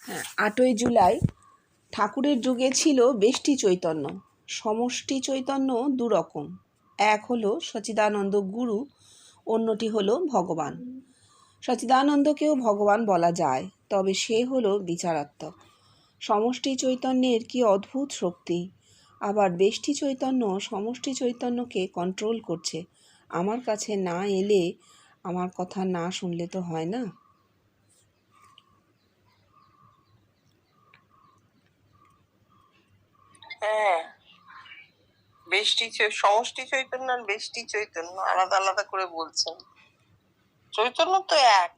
হ্যাঁ, 8ই জুলাই ঠাকুরের যুগে ছিল বেষ্টি চৈতন্য। সমষ্টি চৈতন্য দুরকম, এক হলো সচ্চিদানন্দ গুরু, অন্যটি হলো ভগবান। সচ্চিদানন্দকেও ভগবান বলা যায়, তবে সে হলো বিচারাত্মক। সমষ্টি চৈতন্যের কি অদ্ভুত শক্তি! আবার বেষ্টি চৈতন্য সমষ্টি চৈতন্যকে কন্ট্রোল করছে। আমার কাছে না এলে, আমার কথা না শুনলে তো হয় না। হ্যাঁ, সমষ্টি চৈতন্য আর বেষ্টি চৈতন্য আলাদা আলাদা করে বলছেন। চৈতন্য তো এক,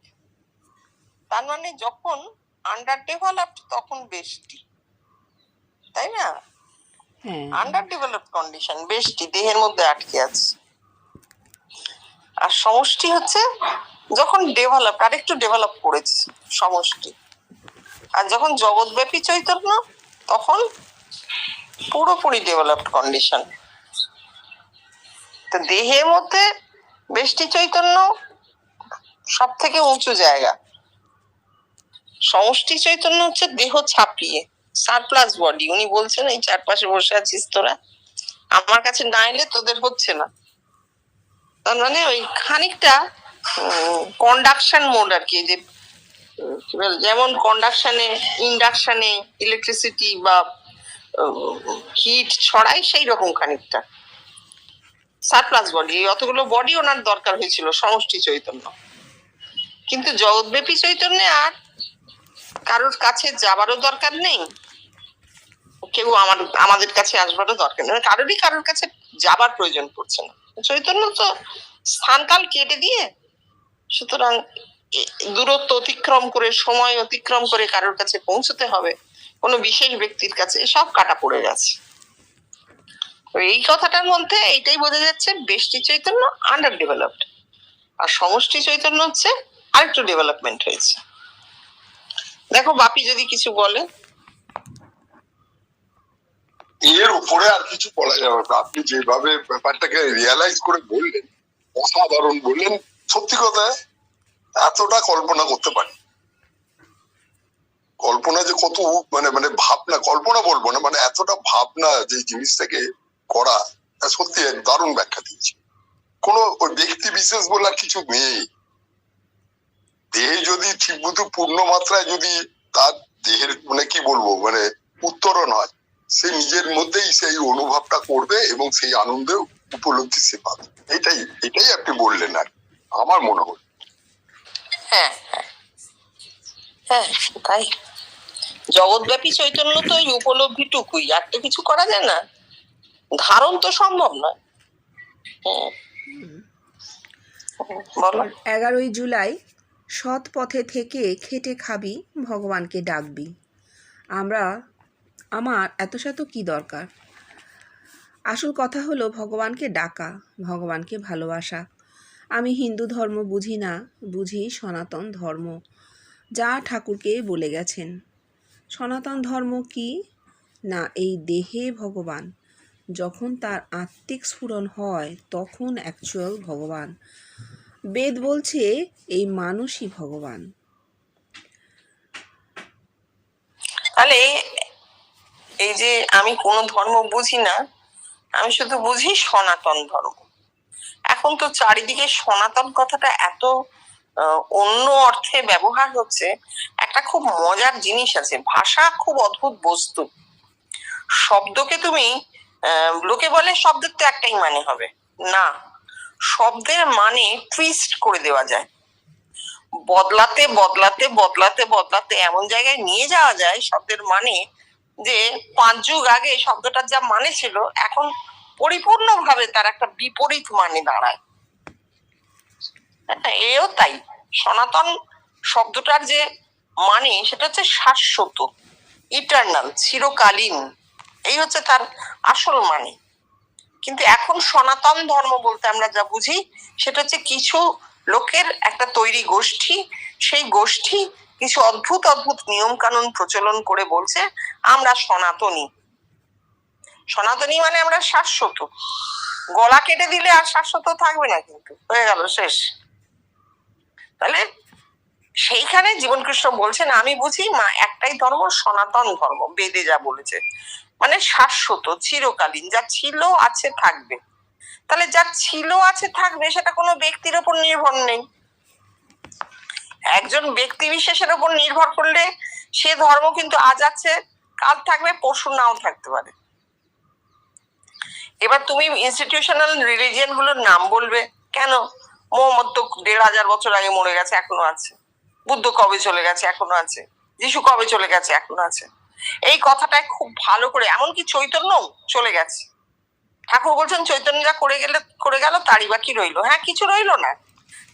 তার মানে যখন আন্ডার ডেভেলপড তখন বেষ্টি, তাই না? আন্ডার ডেভেলপড কন্ডিশন বেষ্টি, দেহের মধ্যে আটকে আছে। আর সমষ্টি হচ্ছে যখন ডেভেলপ, আরেকটু ডেভেলপ করেছে সমষ্টি। আর যখন জগৎব্যাপী চৈতন্য তখন পুরোপুরি ডেভেলপড কন্ডিশন। তো দেহের মধ্যে বেষ্টি চৈতন্য সব থেকে উঁচু জায়গা। সমষ্টি চৈতন্য হচ্ছে দেহ ছাপিয়ে, সারপ্লাস বডি। উনি বলছেন এই চারপাশে বসে আছিস তোরা, আমার কাছে না এলে তোদের হচ্ছে না। তার মানে ওই খানিকটা কন্ডাকশন মোড আর কি, যে যেমন কন্ডাকশনে ইন্ডাকশনে ইলেকট্রিসিটি বা হিট ছড়ায়, সেই রকম খানিকটা সারপ্লাস বডি। অতগুলো বডি ওনার দরকার হয়েছিল সমষ্টি চৈতন্য। কিন্তু জগৎব্যাপী চৈতন্যে আর কারোর কাছে যাবারও দরকার নেই, কেউ আমাদের কাছে আসবারও দরকার নেই, কারোর কাছে যাবার প্রয়োজন পড়ছে না। চৈতন্য তো স্থানকাল কেটে দিয়ে, সুতরাং দূরত্ব অতিক্রম করে, সময় অতিক্রম করে কারোর কাছে পৌঁছতে হবে, কোনো বিশেষ ব্যক্তির কাছে, সব কাটা পড়ে গেছে। এই কথাটার মধ্যে এইটাই বোঝা যাচ্ছে, বেষ্টি চৈতন্য আন্ডার ডেভেলপড, আর সমষ্টি চৈতন্য হচ্ছে আরেকটু ডেভেলপমেন্ট হয়েছে। দেখো বাপি যদি কিছু বলে। এর উপরে আর কিছু বলা যাবে না। আপনি যেভাবে ব্যাপারটাকে রিয়ালাইজ করে বললেন, অসাধারণ বললেন। সত্যি কথা, এতটা কল্পনা করতে পারি। কল্পনা যে কত মানে মানে ভাবনা, কল্পনা বলবো না, মানে এতটা ভাবনা যে জিনিসটাকে করা, সত্যি দারুণ ব্যাখ্যা দিয়েছে। কোনো ব্যক্তি বিশেষ বলার কিছু নেই। দেহে যদি ঠিকমতো পূর্ণ মাত্রায় যদি তার দেহের মানে কি বলবো মানে উত্তরণ হয়, সে নিজের মধ্যেই সেই অনুভবটা করবে এবং সেই আনন্দে উপলব্ধি সে পাবে। এটাই আপনি বললেন আর আমার মনে হল। হ্যাঁ হ্যাঁ, তাই জগৎব্যাপী চৈতন্য তো এই উপলব্ধিটুকুই, আর তো কিছু করা যায় না, ধারণ তো সম্ভব নয়। বলো। 11ই জুলাই সৎ পথে থেকে খেটে খাবি, ভগবানকে ডাকবি। আমার এত শত কি দরকার? আসল কথা হলো ভগবানকে ডাকা, ভগবানকে ভালোবাসা। আমি হিন্দু ধর্ম বুঝি না, বুঝি সনাতন ধর্ম, যা ঠাকুরকে বলে গেছেন। সনাতন ধর্ম কি না, এই দেহে ভগবান। যখন তার আত্মিক স্ফুরণ হয় তখন অ্যাকচুয়াল ভগবান। বেদ বলছে এই মানুষই ভগবান। তাহলে এই যে আমি কোনো ধর্ম বুঝি না, আমি শুধু বুঝি সনাতন ধর্ম। এখন তো চারিদিকে সনাতন কথাটা এত অন্য অর্থে ব্যবহার হচ্ছে। একটা খুব মজার জিনিস আছে, ভাষা খুব অদ্ভুত বস্তু। শব্দকে তুমি লোকে বলে শব্দের তো একটাই মানে হবে, না, শব্দের মানে টুইস্ট করে দেওয়া যায়, বদলাতে বদলাতে বদলাতে বদলাতে এমন জায়গায় নিয়ে যাওয়া যায় শব্দের মানে, যে 5 যুগ আগে শব্দটার যা মানে ছিল এখন পরিপূর্ণভাবে তার একটা বিপরীত মানে দাঁড়ায়। এও তাই, সনাতন শব্দটার যে মানে সেটা হচ্ছে শাশ্বত, ইটারনাল, চিরকালীন, এই হচ্ছে তার আসল মানে। কিন্তু এখন সনাতন ধর্ম বলতে আমরা যা বুঝি সেটা হচ্ছে কিছু লোকের একটা তৈরি গোষ্ঠী, সেই গোষ্ঠী কিছু অদ্ভুত অদ্ভুত নিয়ম কানুন প্রচলন করে বলছে আমরা সনাতনী। সনাতনী মানে আমরা শাশ্বত। গলা কেটে দিলে আর শাশ্বত থাকবে না, কিন্তু হয়ে গেল শেষ। তাহলে সেইখানে জীবনকৃষ্ণ বলছেন আমি বুঝি মা একটাই ধর্ম, সনাতন ধর্ম, বেদে যা বলেছে, মানে শাশ্বত, চিরকালীন, যা ছিল আছে থাকবে। তাহলে যা ছিল আছে থাকবে সেটা কোনো ব্যক্তির উপর নির্ভর নেই। একজন ব্যক্তি বিশেষের উপর নির্ভর করলে সে ধর্ম কিন্তু আজ আছে, কাল থাকবে, পরশু নাও থাকতে পারে। এবার তুমি ইনস্টিটিউশনাল রিলিজিয়ন গুলোর নাম বলবে, কেন? মোহাম্মদ তো ১৫০০ বছর আগে মরে গেছে, এখনো আছে। বুদ্ধ কবে চলে গেছে, এখনো আছে। যিশু কবে চলে গেছে, এখনো আছে। এই কথাটাই খুব ভালো করে, এমনকি চৈতন্য চলে গেছে। ঠাকুর বলছেন চৈতন্য যা করে গেল তারই বা কি রইলো? হ্যাঁ, কিছু রইলো না।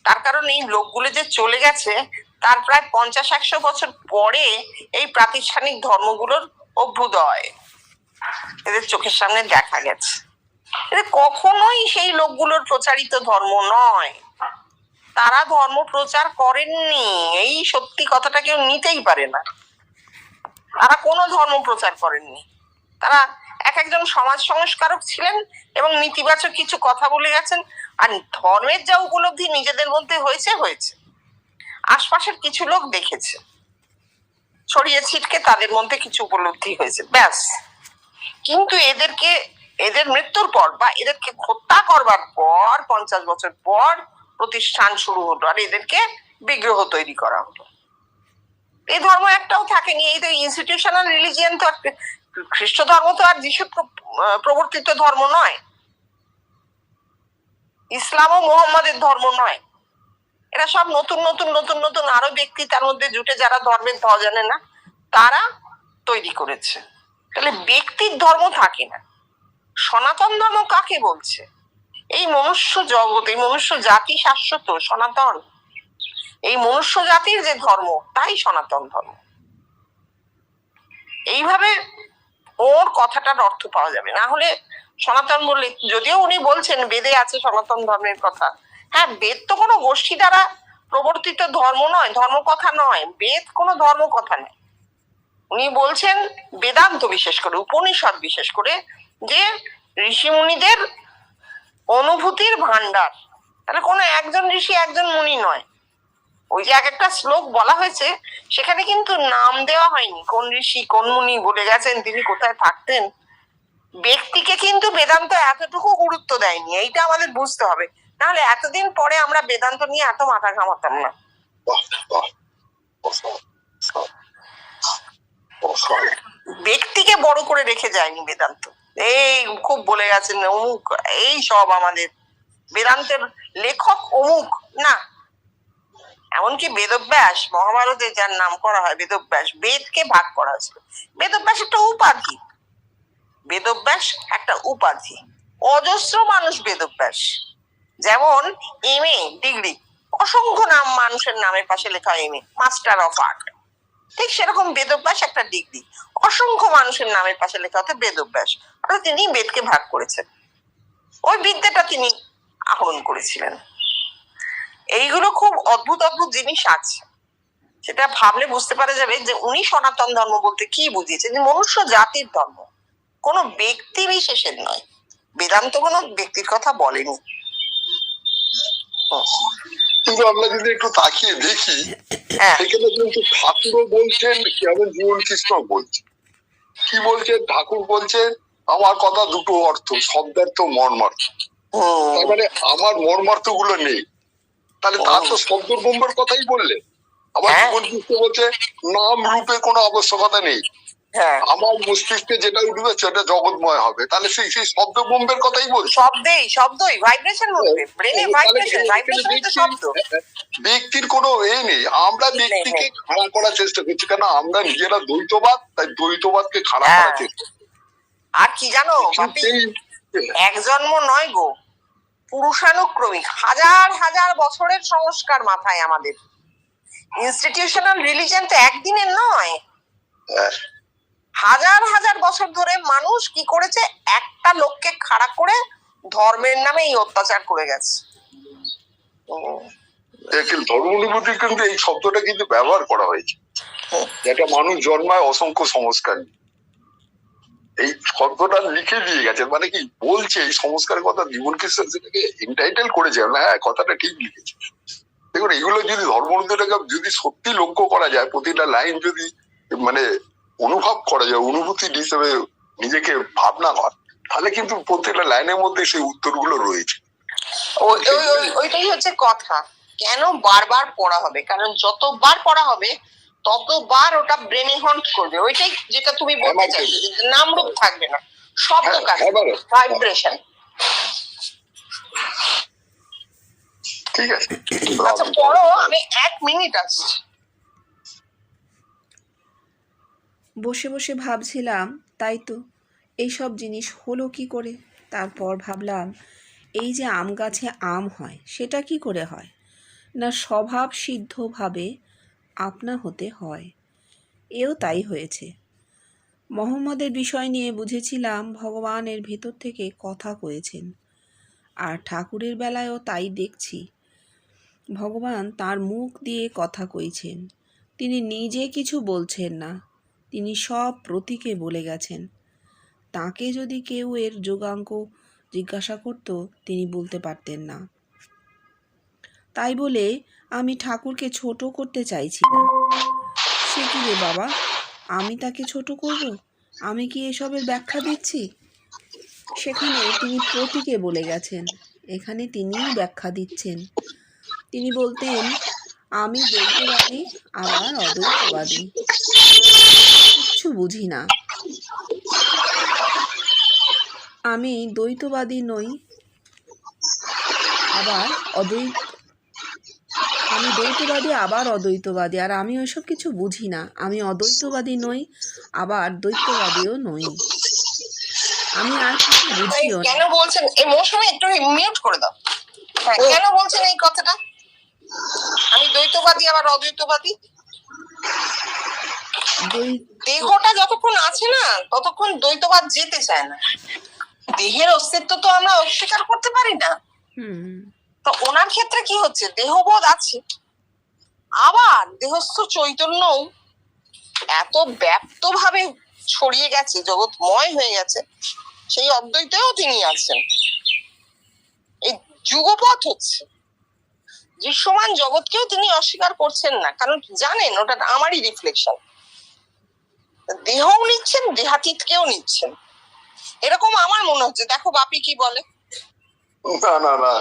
তার কারণ এই লোকগুলো যে চলে গেছে তার প্রায় ৫০-১০০ বছর পরে এই প্রাতিষ্ঠানিক ধর্মগুলোর অভ্যুদয় এদের চোখের সামনে দেখা গেছে। এটা কখনোই সেই লোকগুলোর প্রচারিত ধর্ম নয়। তারা ধর্ম প্রচার করেননি, এই সত্যি কথাটা কেউ নিতেই পারে না। তারা কোনো ধর্ম প্রচার করেননি। তারা একজন সমাজ সংস্কারক ছিলেন এবং নেতিবাচক কিছু কথা বলে গেছেন। আর ধর্মের যা উপলব্ধি নিজেদের মধ্যে হয়েছে, আশপাশের কিছু লোক দেখেছে, ছড়িয়ে ছিটকে তাদের মধ্যে কিছু উপলব্ধি হয়েছে, ব্যাস। কিন্তু এদের মৃত্যুর পর বা এদেরকে হত্যা করবার পর ৫০ বছর পর প্রতিষ্ঠান শুরু হলো, আর এদেরকে বিগ্রহ তৈরি করা হলো। এই ধর্ম একটাও থাকেনি। এই তো ইনস্টিটিউশনাল রিলিজিয়ন তো, খ্রিস্ট ধর্ম তো আর যিশু প্রবর্তিত ধর্ম নয়, ইসলামও মোহাম্মদের ধর্ম নয়। এরা সব নতুন নতুন নতুন নতুন আরো ব্যক্তি তার মধ্যে জুটে, যারা ধর্মের ধ জানে না, তারা তৈরি করেছে। তাহলে ব্যক্তির ধর্ম থাকে না। সনাতন ধর্ম কাকে বলছে? এই মনুষ্য জগৎ, এই মনুষ্য জাতি শাশ্বত, সনাতন। এই মনুষ্য জাতির যে ধর্ম, তাই সনাতন ধর্ম। এইভাবে ওর কথাটার অর্থ পাওয়া যাবে। না হলে সনাতন বললে, যদিও উনি বলছেন বেদে আছে সনাতন ধর্মের কথা, হ্যাঁ, বেদ তো কোনো গোষ্ঠী দ্বারা প্রবর্তিত ধর্ম নয়, ধর্মকথা নয়। বেদ কোনো ধর্মকথা নয়। উনি বলছেন বেদান্ত, বিশেষ করে উপনিষদ, বিশেষ করে যে ঋষি মুনিদের অনুভূতির ভান্ডার। তাহলে কোনো একজন ঋষি একজন মুনি নয়। ওই যে একটা শ্লোক বলা হয়েছে, সেখানে কিন্তু নাম দেওয়া হয়নি, কোন ঋষি কোন মুনি বলে গেছেন, তিনি কোথায় থাকতেন। ব্যক্তিকে কিন্তু বেদান্ত এতটুকু গুরুত্ব দেয়নি, এইটা আমাদের বুঝতে হবে। নাহলে এতদিন পরে আমরা বেদান্ত নিয়ে এত মাথা ঘামাতাম না। ব্যক্তিকে বড় করে রেখে যায়নি বেদান্ত। এই খুব বলে গেছেন অমুক, এই সব আমাদের বেদান্তের লেখক অমুক না। এমনকি বেদব্যাস, মহাভারতে যার নাম করা হয় বেদব্যাস, বেদকে ভাগ করা হয়েছিল। বেদব্যাস একটা উপাধি, বেদব্যাস একটা উপাধি। অজস্র মানুষ বেদব্যাস, যেমন এমএ ডিগ্রি, অসংখ্য নাম মানুষের নামের পাশে লেখা এমএ, মাস্টার অফ আর্ট। ঠিক সেরকম বেদব্যাস একটা ডিগ্রি, অসংখ্য মানুষের নামের পাশে লেখা হতো বেদব্যাস। অর্থাৎ তিনি বেদকে ভাগ করেছেন, ওই বিদ্যাটা তিনি আহরণ করেছিলেন। এইগুলো খুব অদ্ভুত অদ্ভুত জিনিস আছে, সেটা ভাবলে বুঝতে পারা যাবে যে উনি সনাতন ধর্ম বলতে কি বুঝিয়েছেন। মনুষ্য জাতির ধর্ম, কোনো ব্যক্তি বিশেষের নয়। বেদান্ত কোনো ব্যক্তির কথা বলেনি। কিন্তু আমরা যদি একটু তাকিয়ে দেখি, সেখানে কিন্তু ঠাকুরও বলছেন, যেমন জীবনকৃষ্ণ বলছেন। কি বলছেন? ঠাকুর বলছেন আমার কথা দুটো অর্থ, শব্দার্থ মর্মার্থ। তার মানে আমার মর্মার্থ গুলো নেই, তাহলে তার তো শব্দ ব্রহ্মের কথাই বললেন। আবার জীবনকৃষ্ণ বলছে নাম রূপে কোনো আবশ্যকতা নেই, আমার মস্তিষ্কে যেটা উঠবে সেটা জগৎময় হবে। তাহলে সেই শব্দ ব্রহ্মের কথাই বলছে। শব্দই ভাইব্রেশন উঠবে, ব্রেনে ভাইব্রেশন, ভাইব্রেশন তো শব্দ। ব্যক্তির কোনো এই নেই। আমরা ব্যক্তিকে খাড়া করার চেষ্টা করছি, কেন আমরা নিজেরা দ্বৈতবাদ, তাই দ্বৈতবাদকে খাড়া করার চেষ্টা। আর কি জানো বাপি, এক জন্ম নয় গো, পুরুষানুক্রমিক হাজার হাজার বছরের সংস্কার মাথায় আমাদের। ইনস্টিটিউশনাল রিলিজিয়ন তো একদিনের নয়, হাজার হাজার বছর ধরে মানুষ কি করেছে, একটা লোককে খাড়া করে ধর্মের নামে এই অত্যাচার করে গেছে। ধর্মানুভূতি কিন্তু এই শব্দটা কিন্তু ব্যবহার করা হয়েছে, যেটা মানুষ জন্মায় অসংখ্য সংস্কার, এই শব্দটা লিখে দিয়ে গেছে। মানে কি বলছে, এই সংস্কারের কথা জীবনকৃষ্ণ সেটাকে এন্টাইটেল করেছে। হ্যাঁ, কথাটা ঠিক লিখেছে। দেখুন, এগুলো যদি ধর্মগ্রন্থটাকে যদি সত্যি লক্ষ্য করা যায়, প্রতিটা লাইন যদি মানে অনুভব করা যায়, অনুভূতি হিসেবে নিজেকে ভাবনা হয়, তাহলে কিন্তু প্রত্যেকটা লাইনের মধ্যে সেই উত্তরগুলো রয়েছে। ওইটাই হচ্ছে কথা। কেন বারবার পড়া হবে? কারণ যতবার পড়া হবে ততবার ওটা ব্রেনে হন্ট করবে। ওইটাই যেটা তুমি বলতে চাইছো, যে নামরূপ থাকবে না, শব্দ কাটবে, ভাইব্রেশন। ঠিক আছে, আচ্ছা পড়ো, আমি 1 মিনিট আসছি। বসে বসে ভাবছিলাম, তাই তো, এইসব জিনিস হলো কি করে। তারপর ভাবলাম, এই যে আম গাছে আম হয় সেটা কি করে হয়? না স্বভাব সিদ্ধভাবে আপনা হতে হয়। এও তাই হয়েছে। মোহাম্মদের বিষয় নিয়ে বুঝেছিলাম ভগবানের ভেতর থেকে কথা কয়েছেন, আর ঠাকুরের বেলায়ও তাই দেখছি। ভগবান তার মুখ দিয়ে কথা কইছেন। তিনি নিজে কিছু বলছেন না, তিনি সব প্রতীকে বলে গেছেন। তাকে যদি কেউ এর যোগাঙ্ক জিজ্ঞাসা করত, তিনি বলতে পারতেন না। তাই বলে আমি ঠাকুরকে ছোট করতে চাইছি না। সে কি রে বাবা, আমি তাকে ছোট করব? আমি কি এসবের ব্যাখ্যা দিচ্ছি? সেখানে তিনি প্রতীকে বলে গেছেন, এখানে তিনিই ব্যাখ্যা দিচ্ছেন। তিনি বলতেন, আমি দ্বৈতবাদী আবার অদ্বৈতবাদী। কিচ্ছু বুঝি না। আমি দ্বৈতবাদী নই আবার আমি দ্বৈতবাদী আবার অদ্বৈতবাদী, আর আমি ওইসব কিছু বুঝি না। আমি অদ্বৈতবাদী নই আবার দ্বৈতবাদীও নই। আমি আর কিছু বুঝিও না। কেন বলছেন এই মৌসুমে? একটু মিউট করে দাও। হ্যাঁ, কেন বলছেন এই কথাটা? আমি দ্বৈতবাদী আবার অদ্বৈতবাদী? দেহটা যতক্ষণ আছে না ততক্ষণ দ্বৈতবাদ যেতে চায় না। দেহের অস্তিত্ব তো আমরা অস্বীকার করতে পারি না। তো ওনার ক্ষেত্রে কি হচ্ছে, দেহবোধ আছে, আবার দেহস্থ চৈতন্য এত ব্যাপ্ত ভাবে ছড়িয়ে গেছে, জগৎময় হয়ে গেছে, সেই অদ্বৈতেও তিনি আছেন। এই যুগপথ হচ্ছে, দৃশ্যমান জগৎকেও তিনি অস্বীকার করছেন না, কারণ জানেন ওটা আমারই রিফ্লেকশন। দেহও নিচ্ছেন, দেহাতীতকেও নিচ্ছেন, এরকম আমার মনে হচ্ছে। দেখো বাপি কি বলে। না না না,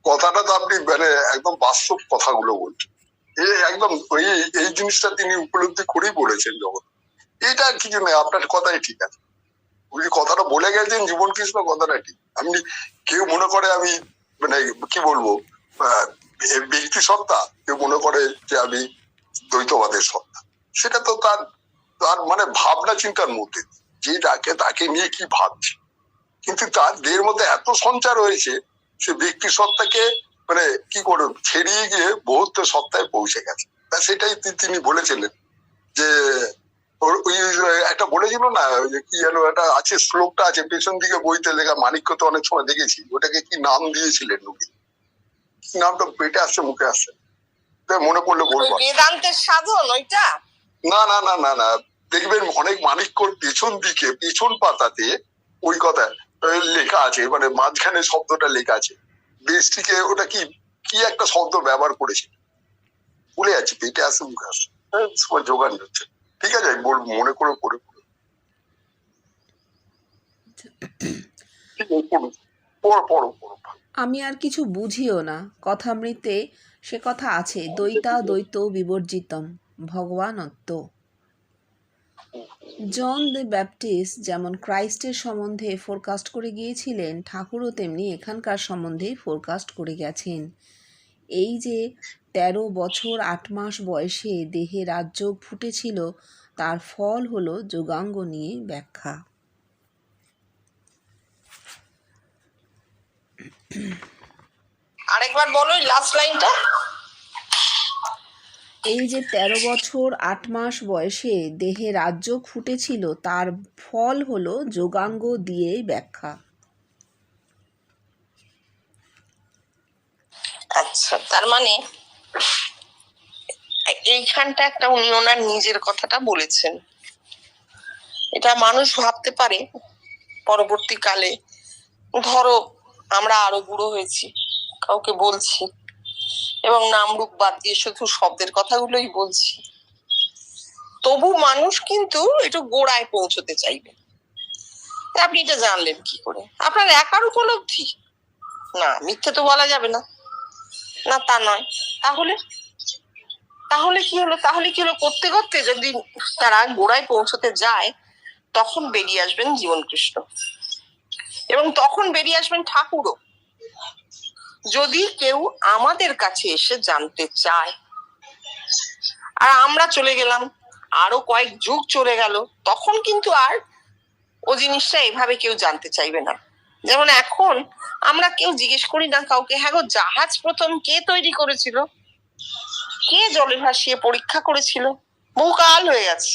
কথাটা তো আপনি মানে একদম বাস্তব কথাগুলো বলছেন। একদম এই জিনিসটা তিনি উপলব্ধি করেই বলেছেন জগৎ। এটা কিছু নেই, আপনার কথাই ঠিক আছে। উনি কথাটা বলে গেছেন জীবন কৃষ্ণ, কথাটা ঠিক। আপনি কেউ মনে করে আমি মানে কি বলবো ব্যক্তি সত্তা, কেউ মনে করে যে আমি দ্বৈতবাদের সত্তা। সেটা তো তার তার মানে ভাবনা চিন্তার মধ্যে, যে ডাকে তাকে নিয়ে কি ভাবছে। কিন্তু তার দেহের মধ্যে এত সঞ্চার হয়েছে, সে ব্যক্তি সত্তাকে মানে কি করে ছেড়িয়ে গিয়ে বহুত সত্তায় পৌঁছে গেছে। তা সেটাই তিনি বলেছিলেন যে ওই একটা বলেছিল না, কি যেন একটা আছে, শ্লোকটা আছে পেছন দিকে বইতে লেখা, মানিক্য তো অনেক সময় দেখেছি, ওটাকে কি নাম দিয়েছিলেন উনি, কি নামটা পেটে আসছে মুখে আসছে, মনে পড়লে বলবো। বেদান্তের সাধন ওইটা? না না না না না, দেখবেন অনেক মানিক্যর পেছন দিকে পেছন পাতাতে ওই কথা লেখা আছে, মানে মাঝখানে শব্দটা লেখা আছে বেশটিকে, ওটা কি কি একটা শব্দ ব্যবহার করেছে, ভুলে যাচ্ছি, পেটে আসে মুখে আসছে, সময় জোগান হচ্ছে। ঠিক আছে, মনে করে পড়ে আমি আর কিছু বুঝিও না। কথামৃতে সে কথা আছে, দ্বৈতা দ্বৈত বিবর্জিতম ভগবানত্ব। জন দ্য ব্যাপটিস্ট যেমন ক্রাইস্টের সম্বন্ধে ফোরকাস্ট করে গিয়েছিলেন, ঠাকুরও তেমনি এখানকার সম্বন্ধে ফোরকাস্ট করে গেছেন। এই যে 13 বছর 8 মাস বয়সে দেহে রাজযোগ ফুটেছিল, তার ফল হলো যোগাঙ্গ নিয়ে ব্যাখ্যা। আরেকবার বলো লাস্ট লাইনটা। এই যে 13 বছর 8 মাস বয়সে দেহে রাজযোগ ফুটেছিল, তার ফল হলো যোগাঙ্গ দিয়ে ব্যাখ্যা। আচ্ছা, তার মানে এইখানটা একটা উনি ওনার নিজের কথাটা বলেছেন। এটা মানুষ ভাবতে পারে পরবর্তীকালে, ধরো আমরা আরো বুড়ো হয়েছি, কাউকে বলছি এবং নামরূপ বাদ দিয়ে শুধু শব্দের কথাগুলোই বলছি, তবু মানুষ কিন্তু একটু গোড়ায় পৌঁছতে চাইবে। আপনি এটা জানলেন কি করে? আপনার একার উপলব্ধি? না, মিথ্যে তো বলা যাবে না, না তা নয়। তাহলে তাহলে কি হলো? করতে করতে যদি তারা গোড়ায় পৌঁছতে যায়, তখন বেরিয়ে আসবেন জীবন কৃষ্ণ, এবং তখন বেরিয়ে আসবেন ঠাকুরও। যদি কেউ আমাদের কাছে এসে জানতে চায়, আর আমরা চলে গেলাম, আরো কয়েক যুগ চলে গেল, তখন কিন্তু আর ও জিনিসটা এভাবে কেউ জানতে চাইবে না। যেমন এখন আমরা কেউ জিজ্ঞেস করি না কাউকে, হ্যাঁ গো, জাহাজ প্রথম কে তৈরি করেছিল, কে জলে ভাসিয়ে পরীক্ষা করেছিল? বহুকাল হয়ে গেছে,